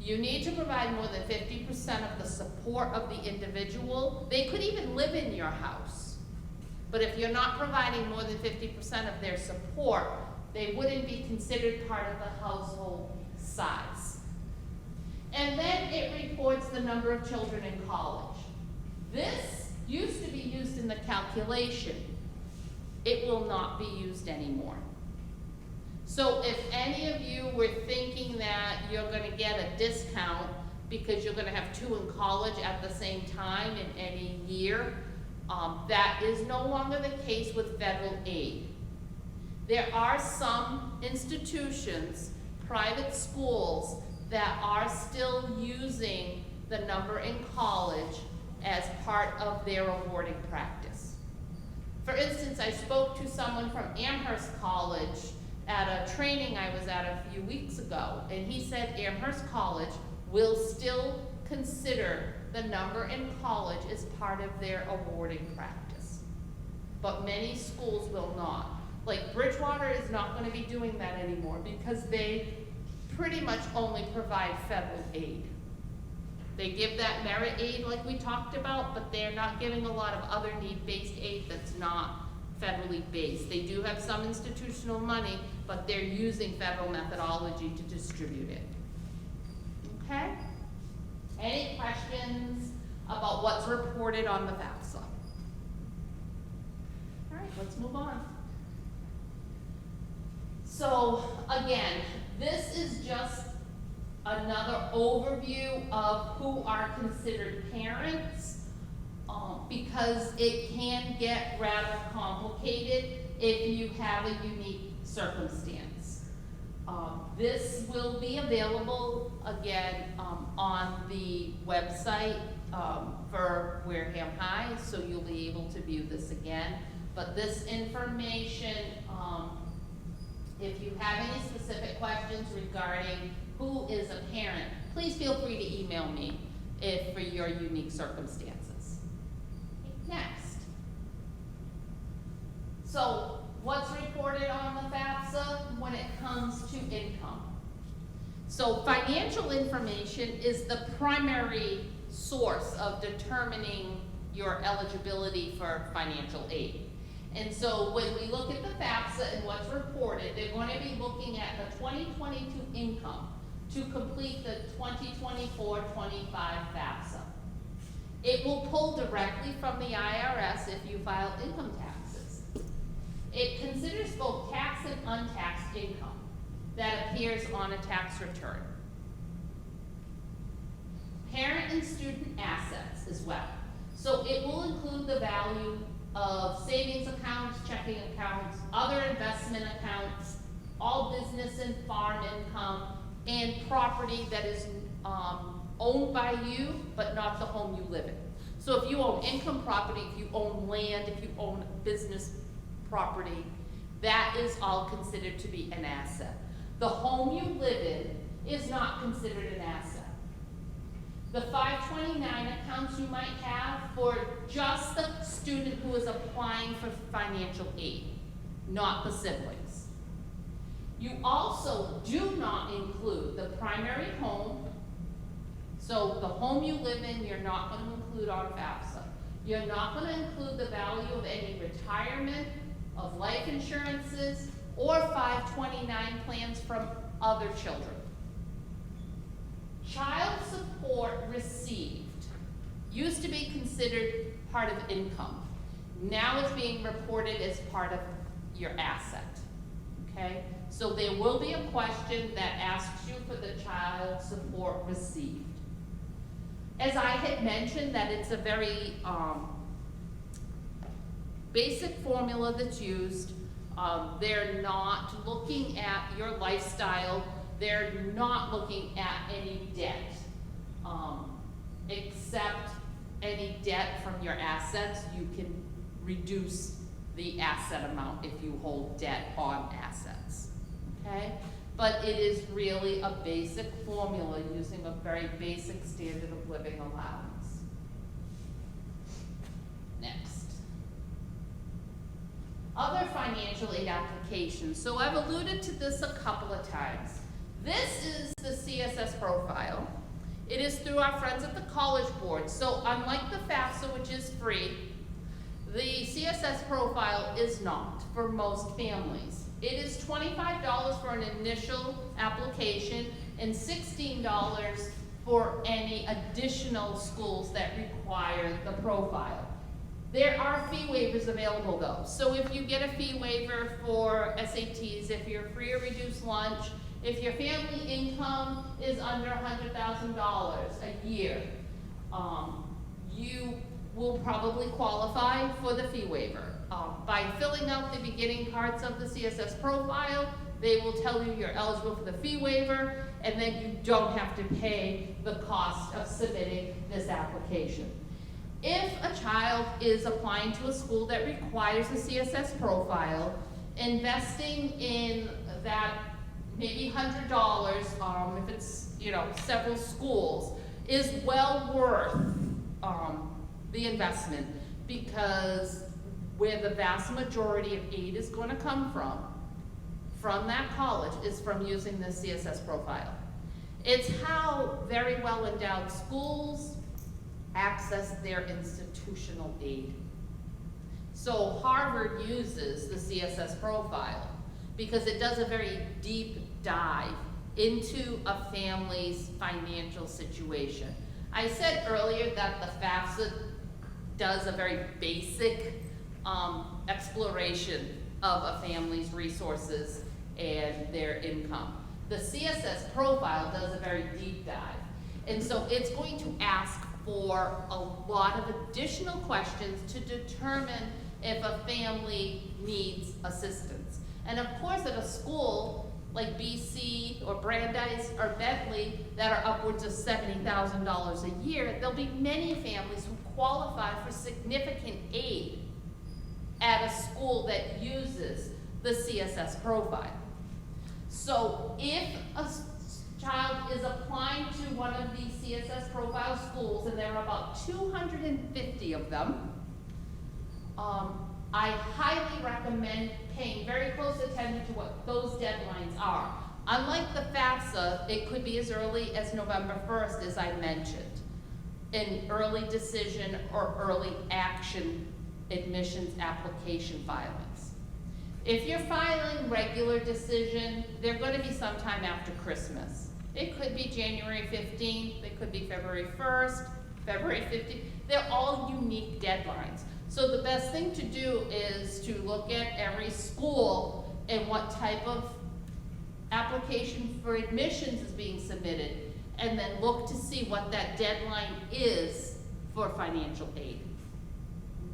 You need to provide more than 50% of the support of the individual. They could even live in your house. But if you're not providing more than 50% of their support, they wouldn't be considered part of the household size. And then it reports the number of children in college. This used to be used in the calculation. It will not be used anymore. So if any of you were thinking that you're gonna get a discount because you're gonna have 2 in college at the same time in any year, that is no longer the case with federal aid. There are some institutions, private schools, that are still using the number in college as part of their awarding practice. For instance, I spoke to someone from Amherst College at a training I was at a few weeks ago, and he said Amherst College will still consider the number in college as part of their awarding practice. But many schools will not. Like Bridgewater is not going to be doing that anymore because they pretty much only provide federal aid. They give that merit aid like we talked about, but they're not giving a lot of other need-based aid that's not federally based. They do have some institutional money, but they're using federal methodology to distribute it. Okay? Any questions? about what's reported on the FAFSA. All right, let's move on. So again, this is just another overview of who are considered parents, because it can get rather complicated if you have a unique circumstance. This will be available again on the website for Wareham High, so you'll be able to view this again. But this information, if you have any specific questions regarding who is a parent, please feel free to email me if for your unique circumstances. Next. So what's reported on the FAFSA when it comes to income? So financial information is the primary source of determining your eligibility for financial aid. And so when we look at the FAFSA and what's reported, they're going to be looking at the 2022 income to complete the 2024-25 FAFSA. It will pull directly from the IRS if you file income taxes. It considers both tax and untaxed income that appears on a tax return. Parent and student assets as well. So it will include the value of savings accounts, checking accounts, other investment accounts, all business and farm income, and property that is owned by you, but not the home you live in. So if you own income property, if you own land, if you own business property, that is all considered to be an asset. The home you live in is not considered an asset. The 529 accounts you might have for just the student who is applying for financial aid, not the siblings. You also do not include the primary home. So the home you live in, you're not going to include on FAFSA. You're not going to include the value of any retirement, of life insurances, or 529 plans from other children. Child support received used to be considered part of income. Now it's being reported as part of your asset, okay? So there will be a question that asks you for the child support received. As I had mentioned, that it's a very basic formula that's used. They're not looking at your lifestyle. They're not looking at any debt, except any debt from your assets. You can reduce the asset amount if you hold debt on assets, okay? But it is really a basic formula using a very basic standard of living allowance. Next. Other financial aid applications. So I've alluded to this a couple of times. This is the CSS profile. It is through our friends at the College Board. So unlike the FAFSA, which is free, the CSS profile is not for most families. It is $25 for an initial application and $16 for any additional schools that require the profile. There are fee waivers available though. So if you get a fee waiver for SATs, if you're free or reduced lunch, if your family income is under $100,000 a year, you will probably qualify for the fee waiver. By filling out the beginning parts of the CSS profile, they will tell you you're eligible for the fee waiver, and then you don't have to pay the cost of submitting this application. If a child is applying to a school that requires a CSS profile, investing in that maybe $100, if it's, several schools, is well worth the investment, because where the vast majority of aid is going to come from that college, is from using the CSS profile. It's how very well endowed schools access their institutional aid. So Harvard uses the CSS profile because it does a very deep dive into a family's financial situation. I said earlier that the FAFSA does a very basic exploration of a family's resources and their income. The CSS profile does a very deep dive. And so it's going to ask for a lot of additional questions to determine if a family needs assistance. And of course, at a school like BC or Brandeis or Bentley that are upwards of $70,000 a year, there'll be many families who qualify for significant aid at a school that uses the CSS profile. So if a child is applying to one of these CSS profile schools, and there are about 250 of them, I highly recommend paying very close attention to what those deadlines are. Unlike the FAFSA, it could be as early as November 1st, as I mentioned, in early decision or early action admissions application filings. If you're filing regular decision, they're going to be sometime after Christmas. It could be January 15th, it could be February 1st, February 15th. They're all unique deadlines. So the best thing to do is to look at every school and what type of application for admissions is being submitted, and then look to see what that deadline is for financial aid.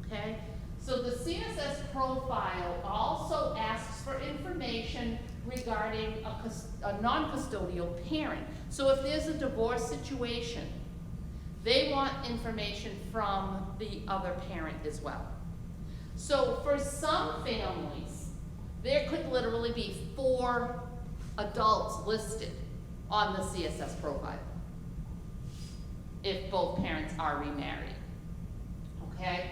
Okay? So the CSS profile also asks for information regarding a non-custodial parent. So if there's a divorce situation, they want information from the other parent as well. So for some families, there could literally be 4 adults listed on the CSS profile if both parents are remarried, okay?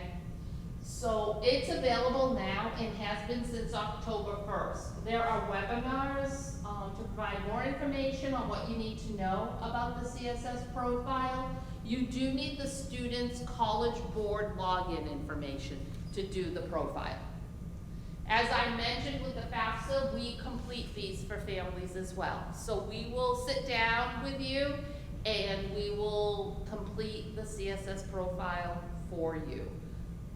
So it's available now and has been since October 1st. There are webinars to provide more information on what you need to know about the CSS profile. You do need the student's College Board login information to do the profile. As I mentioned with the FAFSA, we complete these for families as well. So we will sit down with you and we will complete the CSS profile for you,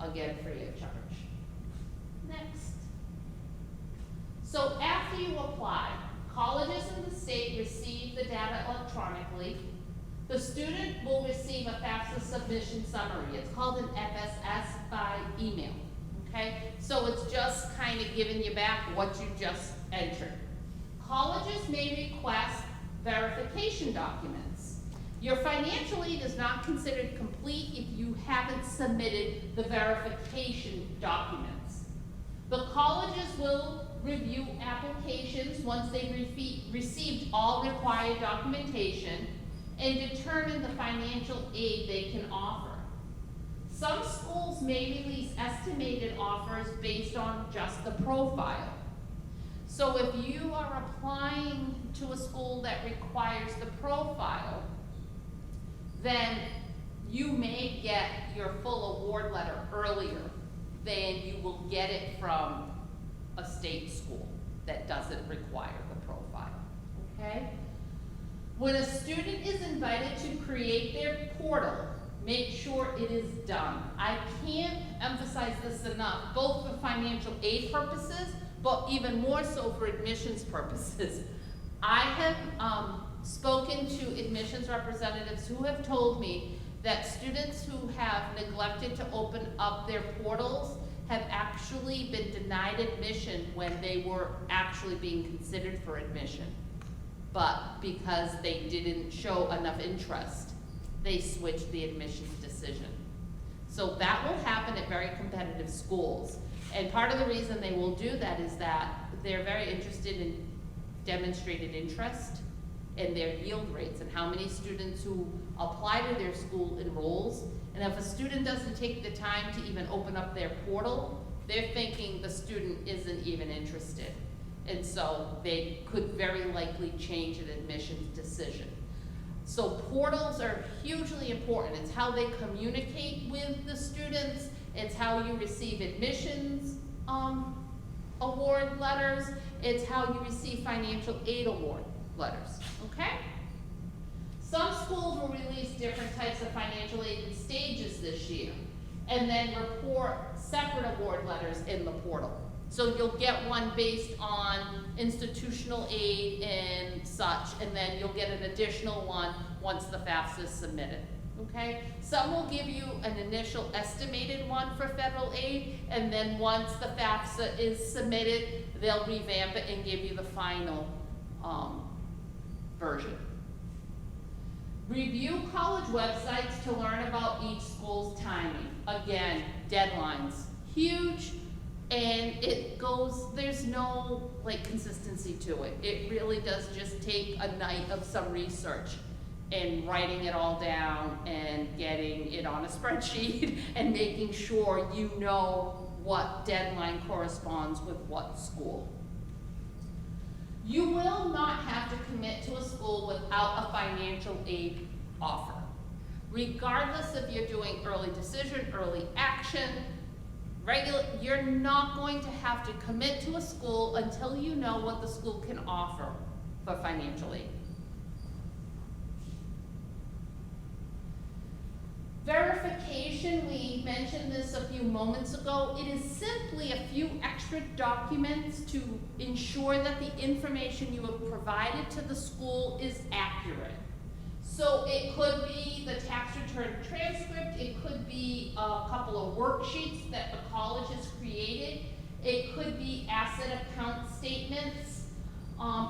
again, free of charge. Next. So after you apply, colleges in the state receive the data electronically. The student will receive a FAFSA submission summary. It's called an FSS by email, okay? So it's just kind of giving you back what you just entered. Colleges may request verification documents. Your financial aid is not considered complete if you haven't submitted the verification documents. The colleges will review applications once they've received all required documentation and determine the financial aid they can offer. Some schools may release estimated offers based on just the profile. So if you are applying to a school that requires the profile, then you may get your full award letter earlier than you will get it from a state school that doesn't require the profile, okay? When a student is invited to create their portal, make sure it is done. I can't emphasize this enough, both for financial aid purposes, but even more so for admissions purposes. I have spoken to admissions representatives who have told me that students who have neglected to open up their portals have actually been denied admission when they were actually being considered for admission. But because they didn't show enough interest, they switched the admissions decision. So that will happen at very competitive schools. And part of the reason they will do that is that they're very interested in demonstrated interest and their yield rates and how many students who apply to their school enrolls. And if a student doesn't take the time to even open up their portal, they're thinking the student isn't even interested. And so they could very likely change an admissions decision. So portals are hugely important. It's how they communicate with the students. It's how you receive admissions award letters. It's how you receive financial aid award letters, okay? Some schools will release different types of financial aid in stages this year, and then report separate award letters in the portal. So you'll get one based on institutional aid and such, and then you'll get an additional one once the FAFSA is submitted, okay? Some will give you an initial estimated one for federal aid, and then once the FAFSA is submitted, they'll revamp it and give you the final version. Review college websites to learn about each school's timing. Again, deadlines, huge, and it goes, there's no like consistency to it. It really does just take a night of some research and writing it all down and getting it on a spreadsheet and making sure you know what deadline corresponds with what school. You will not have to commit to a school without a financial aid offer. Regardless if you're doing early decision, early action, you're not going to have to commit to a school until you know what the school can offer for financial aid. Verification, we mentioned this a few moments ago. It is simply a few extra documents to ensure that the information you have provided to the school is accurate. So it could be the tax return transcript, it could be a couple of worksheets that the college has created, it could be asset account statements,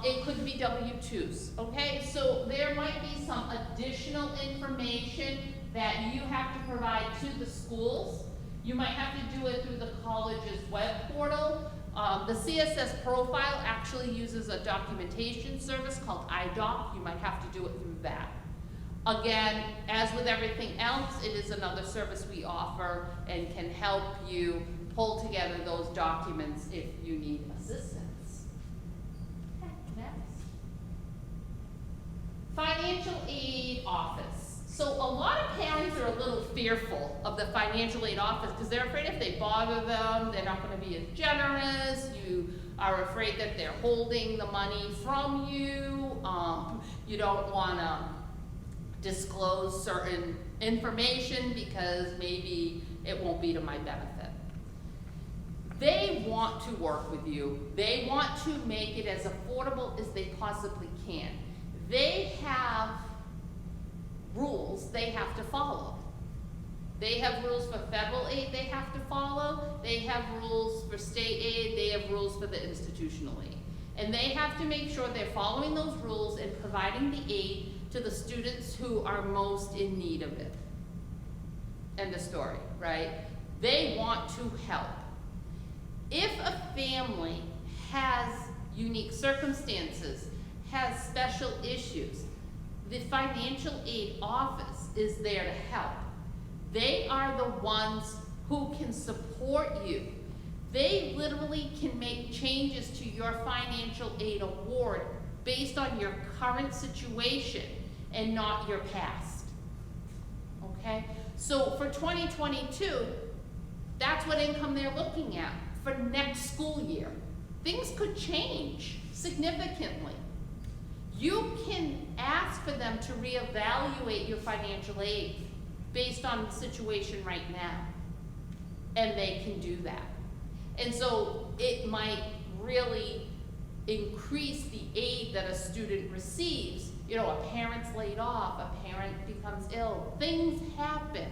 it could be W-2s, okay? So there might be some additional information that you have to provide to the schools. You might have to do it through the college's web portal. The CSS profile actually uses a documentation service called iDoc. You might have to do it through that. Again, as with everything else, it is another service we offer and can help you pull together those documents if you need assistance. Okay, next. Financial aid office. So a lot of parents are a little fearful of the financial aid office because they're afraid if they bother them, they're not going to be as generous. You are afraid that they're holding the money from you. You don't want to disclose certain information because maybe it won't be to my benefit. They want to work with you. They want to make it as affordable as they possibly can. They have rules they have to follow. They have rules for federal aid they have to follow. They have rules for state aid. They have rules for the institutional aid. And they have to make sure they're following those rules and providing the aid to the students who are most in need of it. End of story, right? They want to help. If a family has unique circumstances, has special issues, the financial aid office is there to help. They are the ones who can support you. They literally can make changes to your financial aid award based on your current situation and not your past. Okay? So for 2022, that's what income they're looking at for next school year. Things could change significantly. You can ask for them to reevaluate your financial aid based on the situation right now, and they can do that. And so it might really increase the aid that a student receives. You know, a parent's laid off, a parent becomes ill, things happen,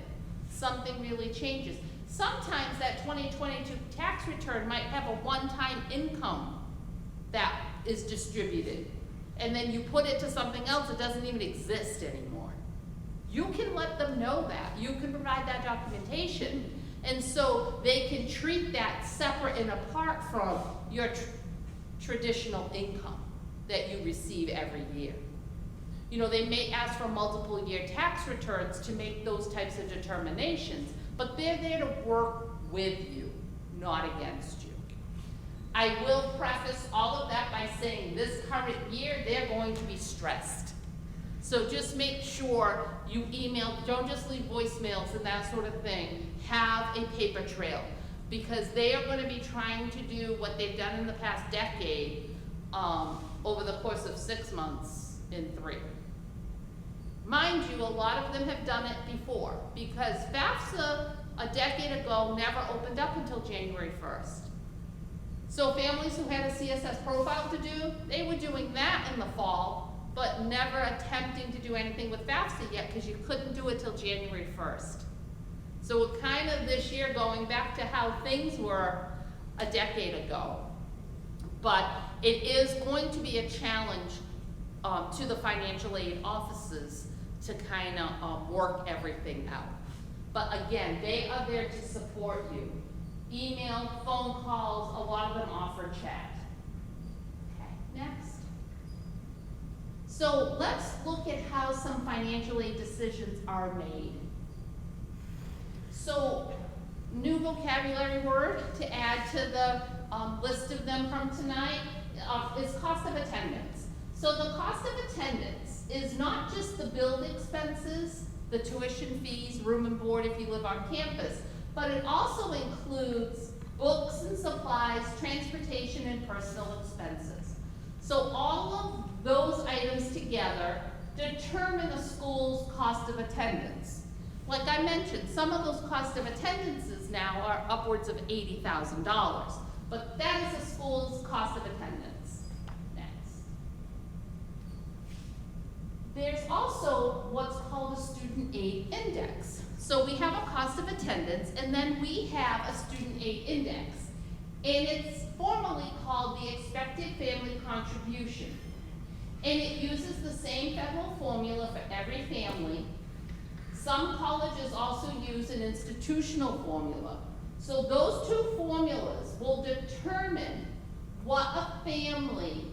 something really changes. Sometimes that 2022 tax return might have a one-time income that is distributed, and then you put it to something else that doesn't even exist anymore. You can let them know that. You can provide that documentation, and so they can treat that separate and apart from your traditional income that you receive every year. You know, they may ask for multiple year tax returns to make those types of determinations, but they're there to work with you, not against you. I will preface all of that by saying this current year, they're going to be stressed. So just make sure you email, don't just leave voicemails and that sort of thing. Have a paper trail, because they are going to be trying to do what they've done in the past decade over the course of 6 months in 3. Mind you, a lot of them have done it before, because FAFSA a decade ago never opened up until January 1st. So families who had a CSS profile to do, they were doing that in the fall, but never attempting to do anything with FAFSA yet, because you couldn't do it till January 1st. So we're kind of this year going back to how things were a decade ago. But it is going to be a challenge to the financial aid offices to kind of work everything out. But again, they are there to support you. Email, phone calls, a lot of them offer chat. Okay, next. So let's look at how some financial aid decisions are made. So, new vocabulary word to add to the list of them from tonight is cost of attendance. So the cost of attendance is not just the billed expenses, the tuition fees, room and board if you live on campus, but it also includes books and supplies, transportation, and personal expenses. So all of those items together determine a school's cost of attendance. Like I mentioned, some of those cost of attendances now are upwards of $80,000, but that is a school's cost of attendance. Next. There's also what's called a student aid index. So we have a cost of attendance, and then we have a student aid index. And it's formally called the expected family contribution. And it uses the same federal formula for every family. Some colleges also use an institutional formula. So those two formulas will determine what a family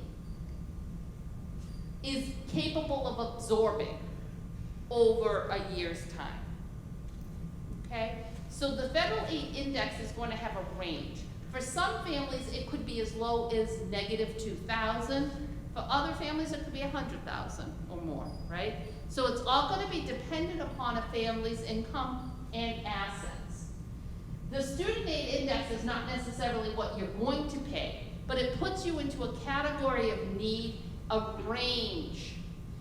is capable of absorbing over a year's time. Okay? So the federal aid index is going to have a range. For some families, it could be as low as -2,000. For other families, it could be 100,000 or more, right? So it's all going to be dependent upon a family's income and assets. The student aid index is not necessarily what you're going to pay, but it puts you into a category of need, a range.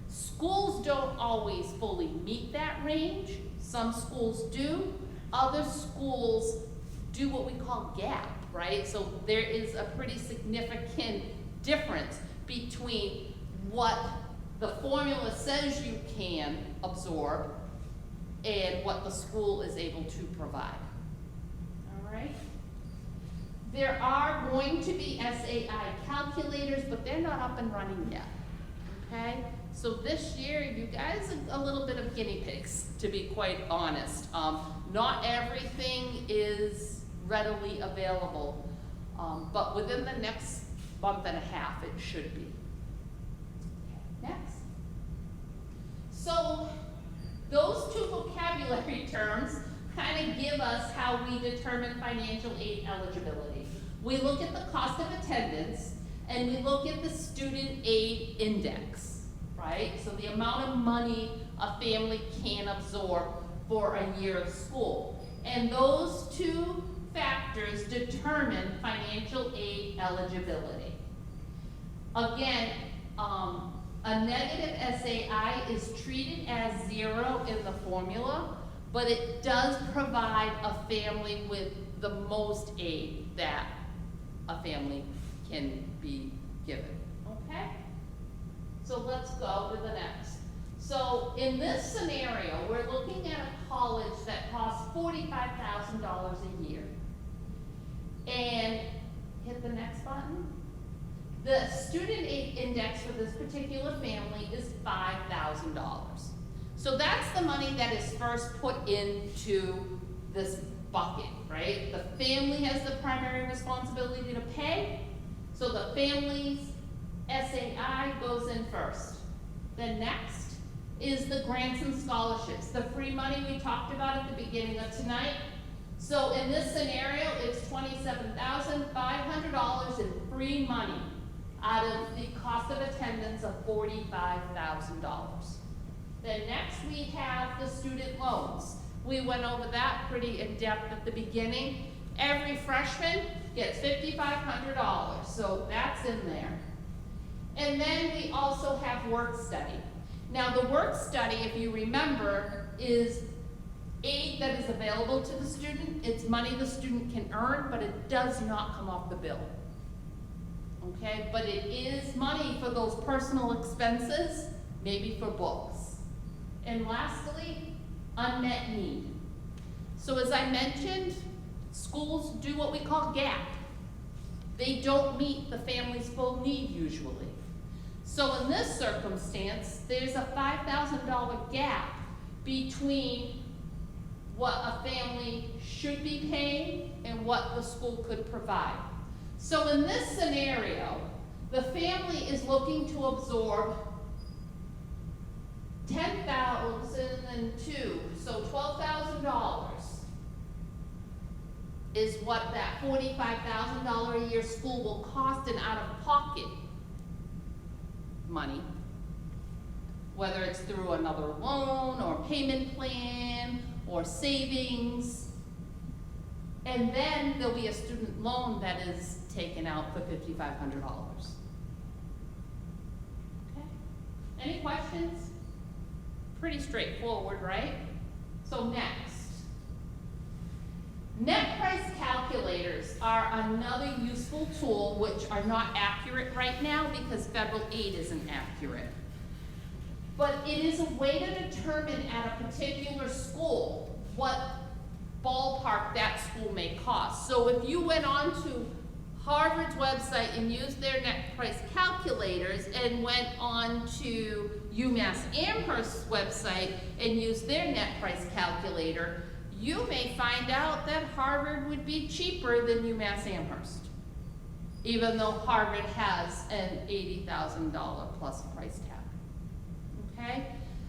Schools don't always fully meet that range. Some schools do. Other schools do what we call gap, right? So there is a pretty significant difference between what the formula says you can absorb and what the school is able to provide. All right? There are going to be SAI calculators, but they're not up and running yet. Okay? So this year, you guys are a little bit of guinea pigs, to be quite honest. Not everything is readily available, but within the next month and a half, it should be. Next. So those two vocabulary terms kind of give us how we determine financial aid eligibility. We look at the cost of attendance and we look at the student aid index, right? So the amount of money a family can absorb for a year of school. And those two factors determine financial aid eligibility. Again, a negative SAI is treated as 0 in the formula, but it does provide a family with the most aid that a family can be given, okay? So let's go to the next. So in this scenario, we're looking at a college that costs $45,000 a year. And hit the next button. The student aid index for this particular family is $5,000. So that's the money that is first put into this bucket, right? The family has the primary responsibility to pay, so the family's SAI goes in first. Then next is the grants and scholarships, the free money we talked about at the beginning of tonight. So in this scenario, it's $27,500 in free money out of the cost of attendance of $45,000. Then next we have the student loans. We went over that pretty in depth at the beginning. Every freshman gets $5,500, so that's in there. And then we also have work study. Now, the work study, if you remember, is aid that is available to the student. It's money the student can earn, but it does not come off the bill. Okay, but it is money for those personal expenses, maybe for books. And lastly, unmet need. So as I mentioned, schools do what we call gap. They don't meet the family's full need usually. So in this circumstance, there's a $5,000 gap between what a family should be paying and what the school could provide. So in this scenario, the family is looking to absorb $10,002, so $12,000 is what that $45,000 a year school will cost in out-of-pocket money, whether it's through another loan or payment plan or savings. And then there'll be a student loan that is taken out for $5,500. Okay, any questions? Pretty straightforward, right? So next. Net price calculators are another useful tool which are not accurate right now because federal aid isn't accurate. But it is a way to determine at a particular school what ballpark that school may cost. So if you went on to Harvard's website and used their net price calculators and went on to UMass Amherst's website and used their net price calculator, you may find out that Harvard would be cheaper than UMass Amherst, even though Harvard has an $80,000 plus price tag, okay?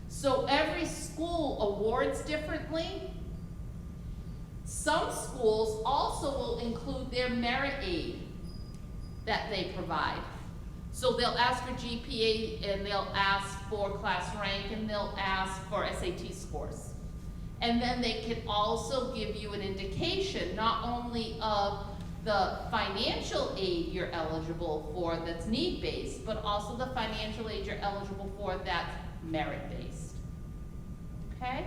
So every school awards differently. Some schools also will include their merit aid that they provide. So they'll ask for GPA and they'll ask for class rank and they'll ask for SAT scores. And then they can also give you an indication not only of the financial aid you're eligible for that's need-based, but also the financial aid you're eligible for that's merit-based. Okay?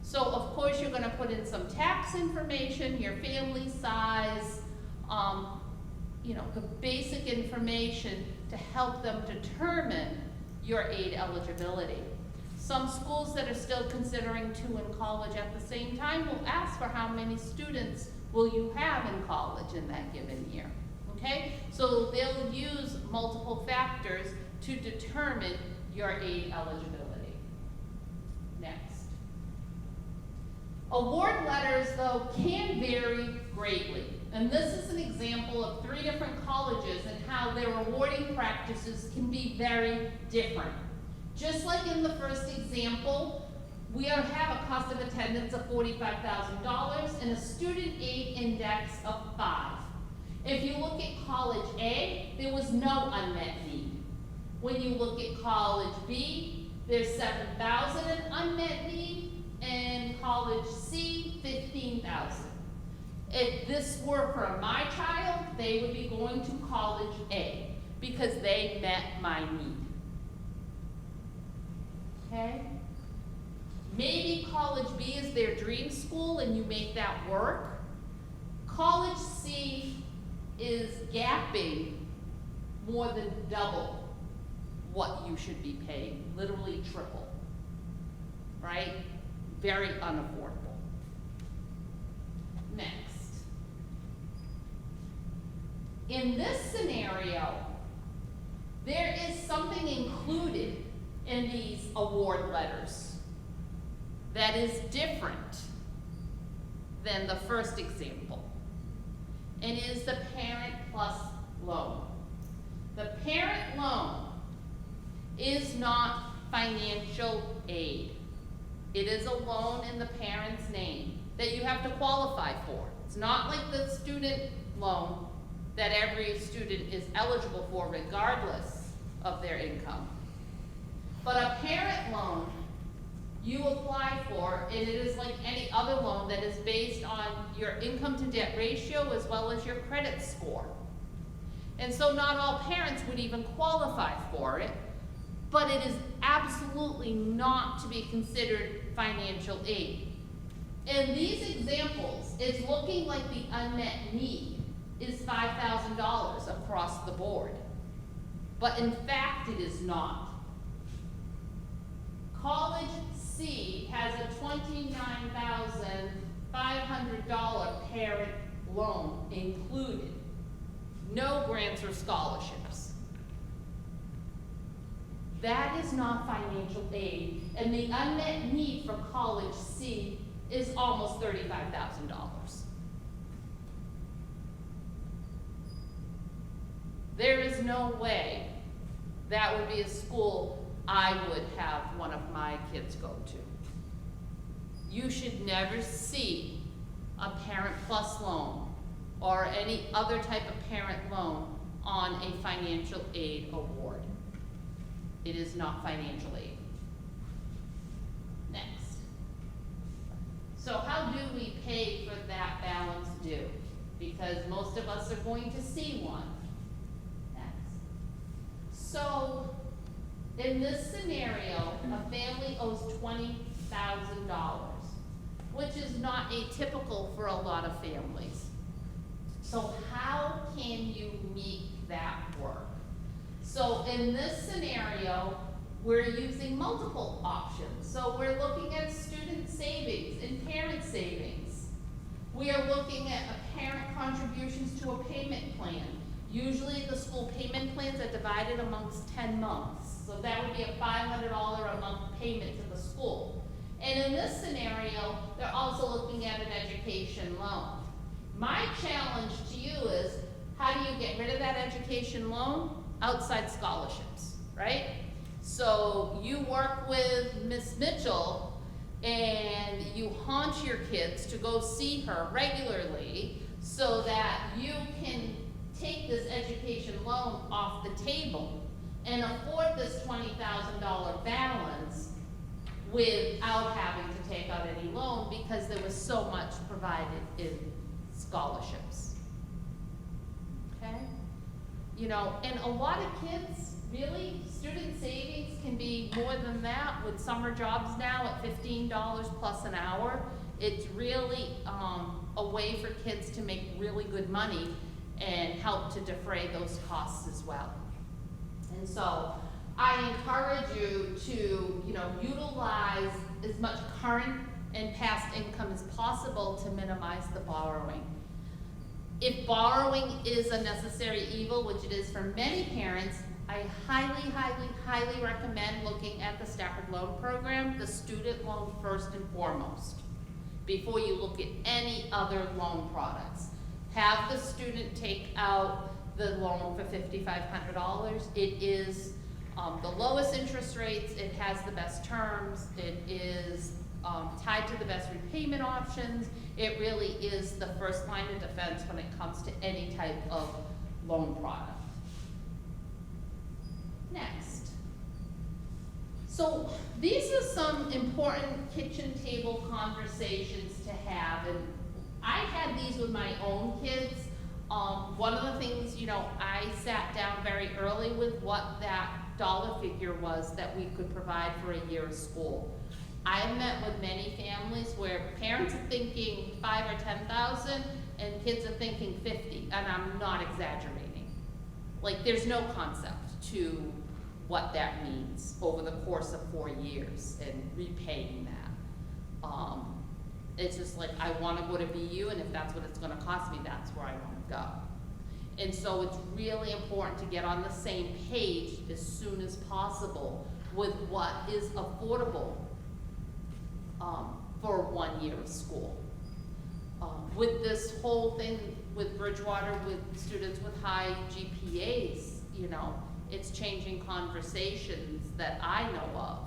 So of course you're gonna put in some tax information, your family size, you know, the basic information to help them determine your aid eligibility. Some schools that are still considering 2 in college at the same time will ask for how many students will you have in college in that given year, okay? So they'll use multiple factors to determine your aid eligibility. Next. Award letters, though, can vary greatly. And this is an example of 3 different colleges and how their awarding practices can be very different. Just like in the first example, we have a cost of attendance of $45,000 and a student aid index of 5. If you look at College A, there was no unmet need. When you look at College B, there's 7,000 in unmet need, and College C, 15,000. If this were for my child, they would be going to College A because they met my need. Okay? Maybe College B is their dream school and you make that work. College C is gapping more than double what you should be paying, literally triple, right? Very unaffordable. Next. In this scenario, there is something included in these award letters that is different than the first example. It is the Parent Plus loan. The parent loan is not financial aid. It is a loan in the parent's name that you have to qualify for. It's not like the student loan that every student is eligible for regardless of their income. But a parent loan, you apply for, and it is like any other loan that is based on your income to debt ratio as well as your credit score. And so not all parents would even qualify for it, but it is absolutely not to be considered financial aid. In these examples, it's looking like the unmet need is $5,000 across the board, but in fact it is not. College C has a $29,500 parent loan included, no grants or scholarships. That is not financial aid, and the unmet need for College C is almost $35,000. There is no way that would be a school I would have one of my kids go to. You should never see a Parent Plus loan or any other type of parent loan on a financial aid award. It is not financial aid. Next. So how do we pay for that balance due? Because most of us are going to see one. Next. So in this scenario, a family owes $20,000, which is not atypical for a lot of families. So how can you make that work? So in this scenario, we're using multiple options. So we're looking at student savings and parent savings. We are looking at a parent contributions to a payment plan. Usually the school payment plans are divided amongst 10 months. So that would be a $500 a month payment to the school. And in this scenario, they're also looking at an education loan. My challenge to you is, how do you get rid of that education loan? Outside scholarships, right? So you work with Miss Mitchell and you haunt your kids to go see her regularly so that you can take this education loan off the table and afford this $20,000 balance without having to take out any loan because there was so much provided in scholarships. Okay? You know, and a lot of kids, really, student savings can be more than that with summer jobs now at $15 plus an hour. It's really a way for kids to make really good money and help to defray those costs as well. And so I encourage you to, utilize as much current and past income as possible to minimize the borrowing. If borrowing is a necessary evil, which it is for many parents, I highly, highly, highly recommend looking at the Stafford Loan Program, the student loan first and foremost, before you look at any other loan products. Have the student take out the loan for $5,500. It is the lowest interest rates, it has the best terms, it is tied to the best repayment options. It really is the first line of defense when it comes to any type of loan product. Next. So these are some important kitchen table conversations to have, and I had these with my own kids. One of the things, I sat down very early with what that dollar figure was that we could provide for a year of school. I have met with many families where parents are thinking 5 or 10,000 and kids are thinking 50, and I'm not exaggerating. Like, there's no concept to what that means over the course of 4 years and repaying that. It's just like, I wanna go to BU, and if that's what it's gonna cost me, that's where I wanna go. And so it's really important to get on the same page as soon as possible with what is affordable for 1 year of school. With this whole thing with Bridgewater, with students with high GPAs, it's changing conversations that I know of,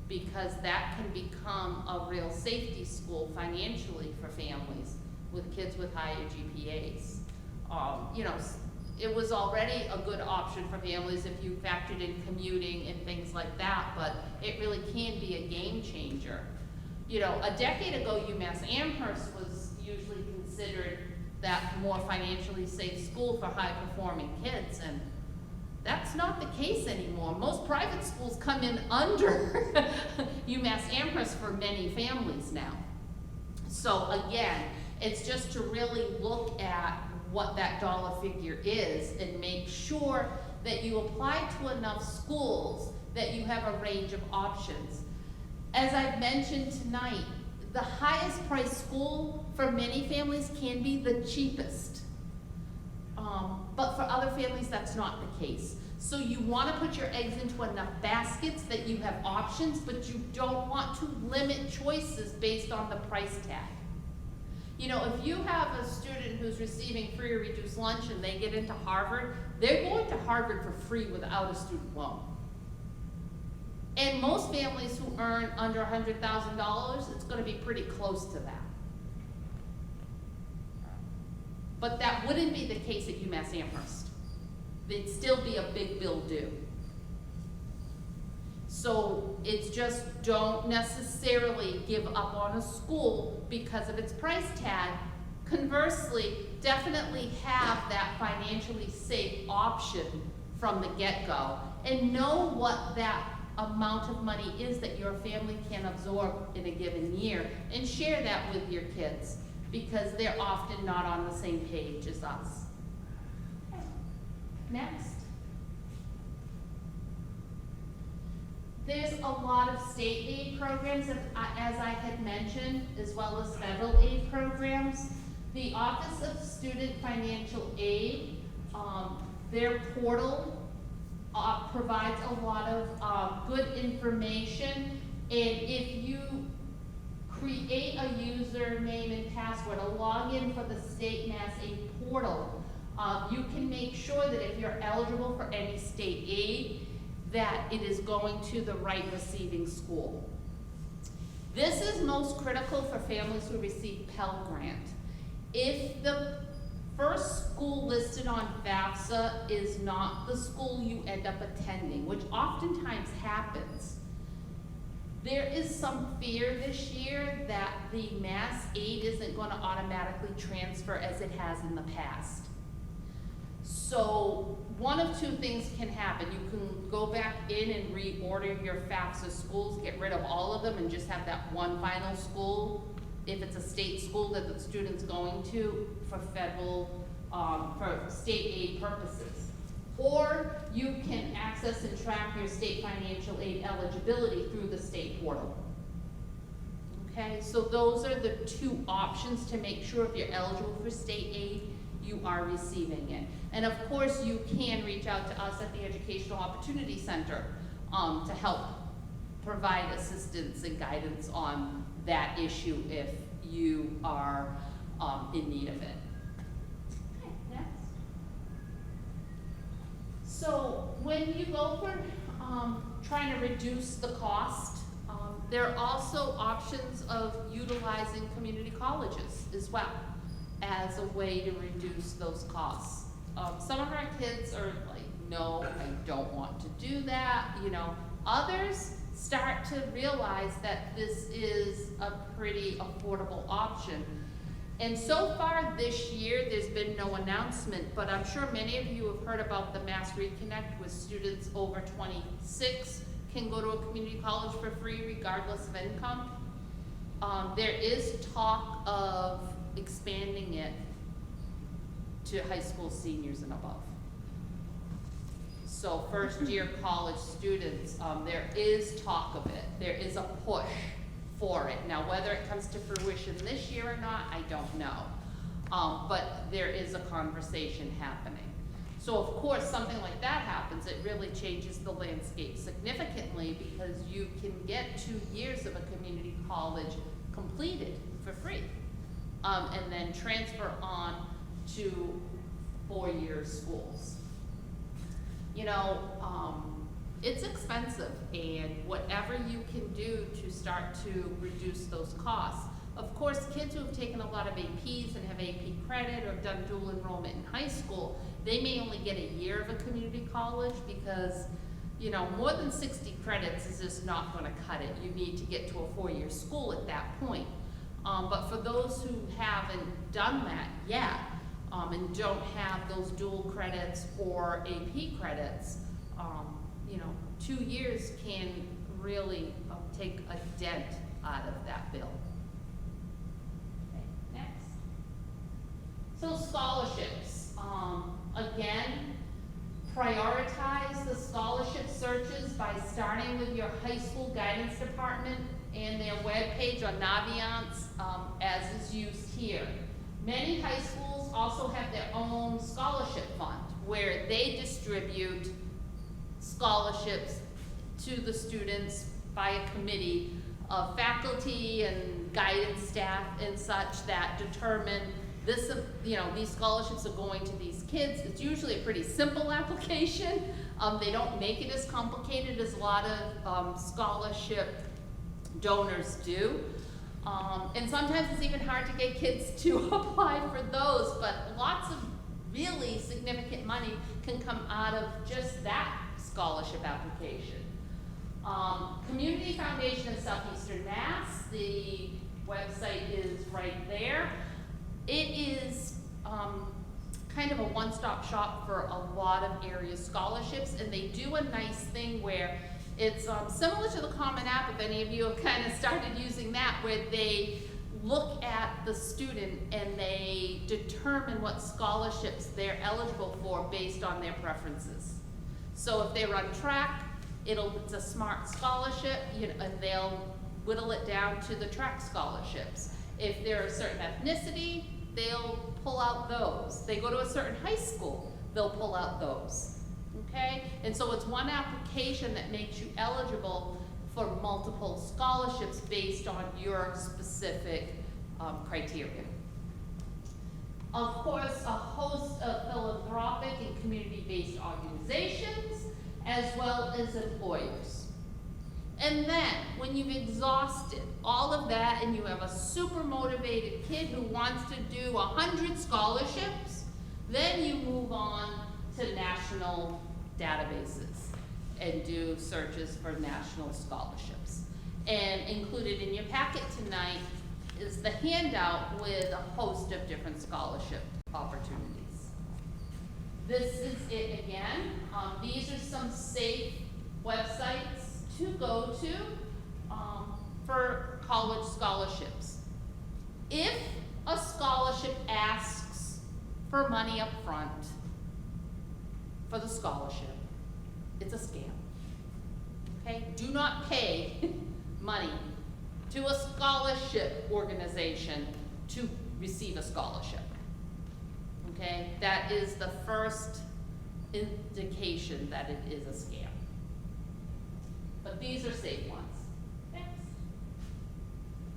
because that can become a real safety school financially for families with kids with higher GPAs. It was already a good option for families if you factored in commuting and things like that, but it really can be a game changer. A decade ago, UMass Amherst was usually considered that more financially safe school for high-performing kids, and That's not the case anymore. Most private schools come in under UMass Amherst for many families now. So again, it's just to really look at what that dollar figure is and make sure that you apply to enough schools that you have a range of options. As I've mentioned tonight, the highest priced school for many families can be the cheapest. But for other families, that's not the case. So you want to put your eggs into enough baskets that you have options, but you don't want to limit choices based on the price tag. You know, if you have a student who's receiving free or reduced lunch and they get into Harvard, they're going to Harvard for free without a student loan. And most families who earn under $100,000, it's going to be pretty close to that. But that wouldn't be the case at UMass Amherst. There'd still be a big bill due. So it's just don't necessarily give up on a school because of its price tag. Conversely, definitely have that financially safe option from the get-go and know what that amount of money is that your family can absorb in a given year and share that with your kids because they're often not on the same page as us. Next. There's a lot of state aid programs, as I had mentioned, as well as federal aid programs. The Office of Student Financial Aid, their portal provides a lot of good information. And if you create a username and password, a login for the State Mass Aid portal, you can make sure that if you're eligible for any state aid, that it is going to the right receiving school. This is most critical for families who receive Pell Grant. If the first school listed on FAFSA is not the school you end up attending, which oftentimes happens, there is some fear this year that the Mass Aid isn't going to automatically transfer as it has in the past. So one of two things can happen. You can go back in and reorder your FAFSA schools, get rid of all of them and just have that one final school, if it's a state school that the student's going to, for federal, for state aid purposes. Or you can access and track your state financial aid eligibility through the state portal. Okay, so those are the two options to make sure if you're eligible for state aid, you are receiving it. And of course, you can reach out to us at the Educational Opportunity Center to help provide assistance and guidance on that issue if you are in need of it. Okay, next. So when you go for trying to reduce the cost, there are also options of utilizing community colleges as well as a way to reduce those costs. Some of our kids are like, no, I don't want to do that, you know. Others start to realize that this is a pretty affordable option. And so far this year, there's been no announcement, but I'm sure many of you have heard about the Mass Reconnect with students over 26 can go to a community college for free regardless of income. There is talk of expanding it to high school seniors and above. So first year college students, there is talk of it. There is a push for it. Now whether it comes to fruition this year or not, I don't know. But there is a conversation happening. So of course something like that happens, it really changes the landscape significantly because you can get 2 years of a community college completed for free. And then transfer on to 4-year schools. You know, it's expensive, and whatever you can do to start to reduce those costs. Of course, kids who have taken a lot of APs and have AP credit or done dual enrollment in high school, they may only get a year of a community college because, you know, more than 60 credits is just not going to cut it. You need to get to a 4-year school at that point. But for those who haven't done that yet, and don't have those dual credits or AP credits, 2 years can really take a dent out of that bill. Okay, next. So scholarships, again, prioritize the scholarship searches by starting with your high school guidance department and their webpage on Naviance, as is used here. Many high schools also have their own scholarship fund where they distribute scholarships to the students by a committee of faculty and guidance staff and such that determine this, these scholarships are going to these kids. It's usually a pretty simple application. They don't make it as complicated as a lot of scholarship donors do. And sometimes it's even hard to get kids to apply for those, but lots of really significant money can come out of just that scholarship application. Community Foundation of Southeastern Mass, the website is right there. It is kind of a one-stop shop for a lot of area scholarships, and they do a nice thing where it's similar to the Common App, if any of you have kind of started using that, where they look at the student and they determine what scholarships they're eligible for based on their preferences. So if they run track, it's a SMART scholarship, and they'll whittle it down to the track scholarships. If they're a certain ethnicity, they'll pull out those. They go to a certain high school, they'll pull out those. Okay? And so it's one application that makes you eligible for multiple scholarships based on your specific criteria. Of course, a host of philanthropic and community-based organizations, as well as employers. And then, when you've exhausted all of that and you have a super motivated kid who wants to do 100 scholarships, then you move on to national databases and do searches for national scholarships. And included in your packet tonight is the handout with a host of different scholarship opportunities. This is it again. These are some safe websites to go to for college scholarships. If a scholarship asks for money up front for the scholarship, it's a scam. Okay? Do not pay money to a scholarship organization to receive a scholarship. Okay? That is the first indication that it is a scam. But these are safe ones. Next.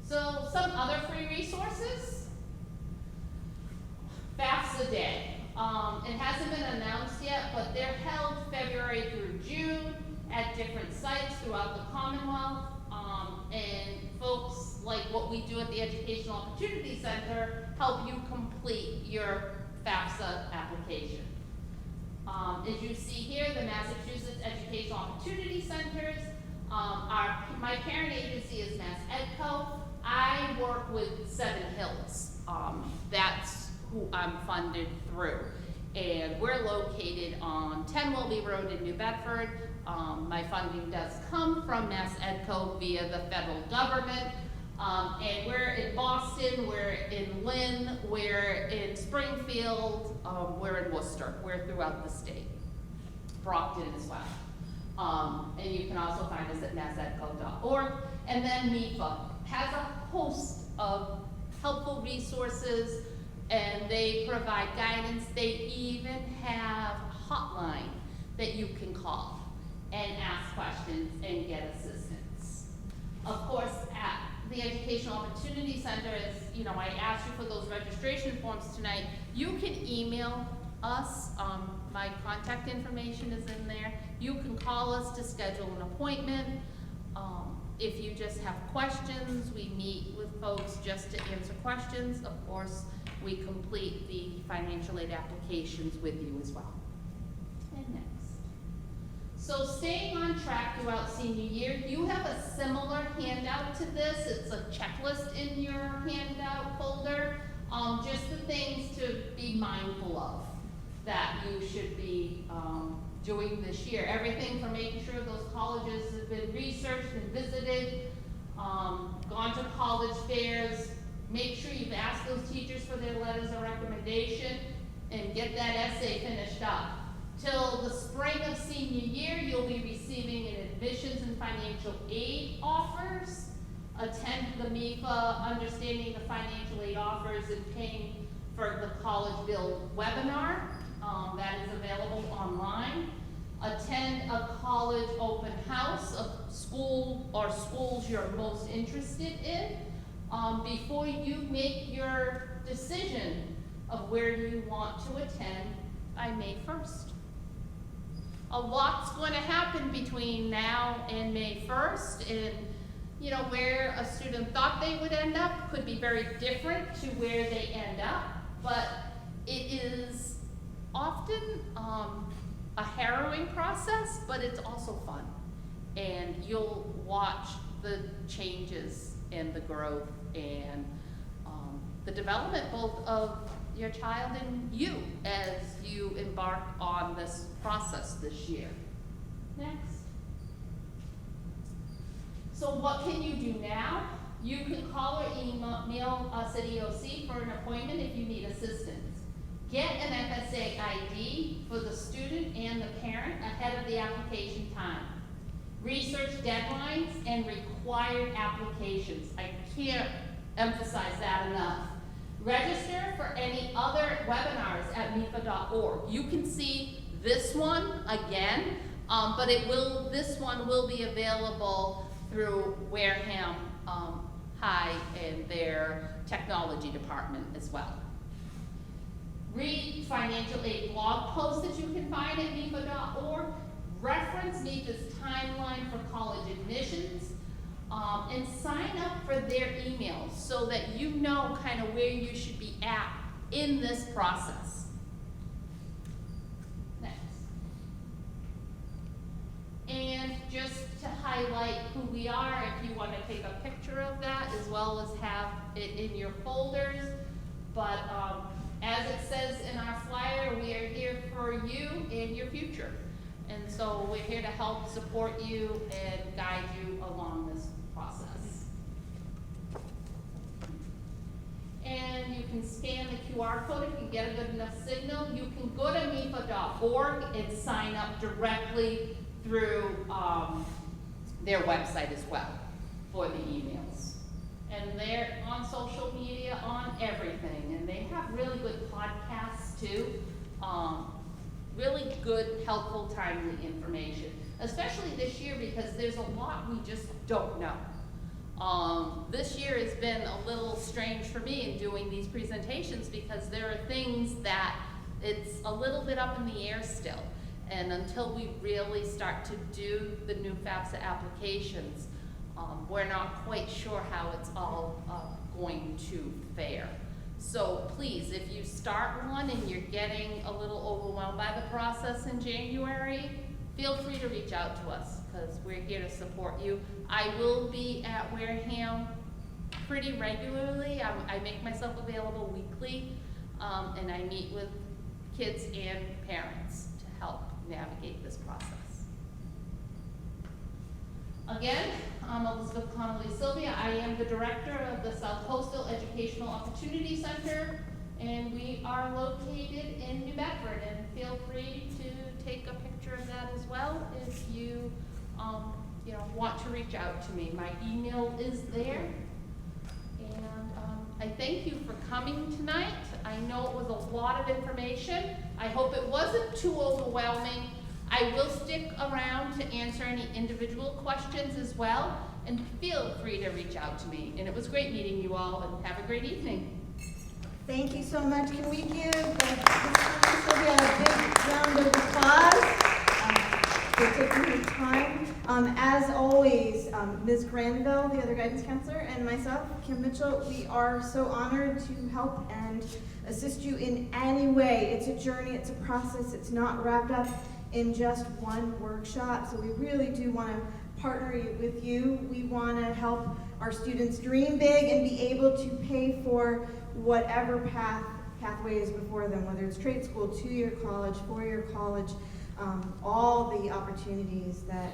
So some other free resources. FAFSA Day. It hasn't been announced yet, but they're held February through June at different sites throughout the Commonwealth. And folks like what we do at the Educational Opportunity Center help you complete your FAFSA application. As you see here, the Massachusetts Educational Opportunity Centers, my parent agency is Mass EdCo. I work with Seven Hills. That's who I'm funded through. And we're located on 10 Wilby Road in New Bedford. My funding does come from Mass EdCo via the federal government. And we're in Boston, we're in Lynn, we're in Springfield, we're in Worcester. We're throughout the state. Brockton as well. And you can also find us at massedco.org. And then MIFA has a host of helpful resources, and they provide guidance. They even have a hotline that you can call and ask questions and get assistance. Of course, at the Educational Opportunity Center, as I asked you for those registration forms tonight, you can email us. My contact information is in there. You can call us to schedule an appointment. If you just have questions, we meet with folks just to answer questions. Of course, we complete the financial aid applications with you as well. And next. So staying on track throughout senior year, you have a similar handout to this. It's a checklist in your handout folder. Just the things to be mindful mindful of that you should be doing this year. Everything from making sure those colleges have been researched and visited, gone to college fairs, make sure you've asked those teachers for their letters of recommendation, and get that essay finished up. Till the spring of senior year, you'll be receiving an admissions and financial aid offers. Attend the MIFA Understanding the Financial Aid Offers and Paying for the College Bill webinar. That is available online. Attend a college open house, a school or schools you're most interested in, before you make your decision of where you want to attend by May 1st. A lot's going to happen between now and May 1st, and you know, where a student thought they would end up could be very different to where they end up, but it is often a harrowing process, but it's also fun. And you'll watch the changes and the growth and the development both of your child and you as you embark on this process this year. Next. So what can you do now? You can call or email us at EOC for an appointment if you need assistance. Get an FSA ID for the student and the parent ahead of the application time. Research deadlines and required applications. I can't emphasize that enough. Register for any other webinars at mifa.org. You can see this one again, but this one will be available through Wareham High and their technology department as well. Read financial aid blog posts that you can find at mifa.org. Reference MIFA's timeline for college admissions, and sign up for their emails so that you know kind of where you should be at in this process. Next. And just to highlight who we are, if you want to take a picture of that as well as have it in your folders. But as it says in our flyer, we are here for you and your future. And so we're here to help support you and guide you along this process. And you can scan the QR code if you get a good enough signal. You can go to mifa.org and sign up directly through their website as well for the emails. And they're on social media, on everything. And they have really good podcasts too. Really good, helpful, timely information, especially this year because there's a lot we just don't know. This year has been a little strange for me in doing these presentations because there are things that it's a little bit up in the air still. And until we really start to do the new FAFSA applications, we're not quite sure how it's all going to fare. So please, if you start one and you're getting a little overwhelmed by the process in January, feel free to reach out to us because we're here to support you. I will be at Wareham pretty regularly. I make myself available weekly, and I meet with kids and parents to help navigate this process. Again, I'm Elizabeth Connolly-Sylvia. I am the director of the South Coastal Educational Opportunity Center, and we are located in New Bedford. And feel free to take a picture of that as well if you, want to reach out to me. My email is there. And I thank you for coming tonight. I know it was a lot of information. I hope it wasn't too overwhelming. I will stick around to answer any individual questions as well, and feel free to reach out to me. And it was great meeting you all, and have a great evening. Thank you so much. Can we give Sylvia a big round of applause for taking the time? As always, Ms. Granville, the other guidance counselor, and myself, Kim Mitchell, we are so honored to help and assist you in any way. It's a journey, it's a process, it's not wrapped up in just one workshop, so we really do want to partner with you. We want to help our students dream big and be able to pay for whatever path pathways before them, whether it's trade school, 2-year college, 4-year college, all the opportunities that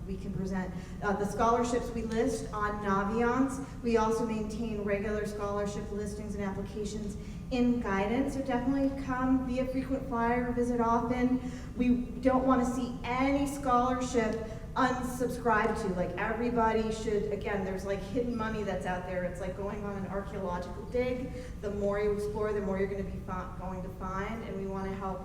we can present. The scholarships we list on Naviance. We also maintain regular scholarship listings and applications in guidance, so definitely come, be a frequent flyer, visit often. We don't want to see any scholarship unsubscribed to. Like, everybody should, again, there's like hidden money that's out there. It's like going on an archaeological dig. The more you explore, the more you're going to be going to find, and we want to help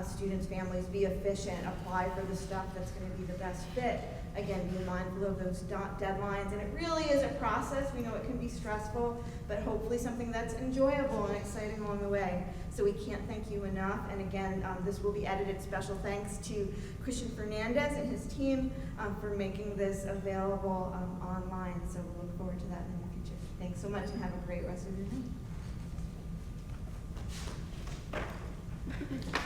students, families be efficient, apply for the stuff that's going to be the best fit. Again, be mindful of those deadlines, and it really is a process. We know it can be stressful, but hopefully something that's enjoyable and exciting along the way. So we can't thank you enough, and again, this will be edited. Special thanks to Christian Fernandez and his team for making this available online, so we'll look forward to that in the future. Thanks so much, and have a great rest of your night.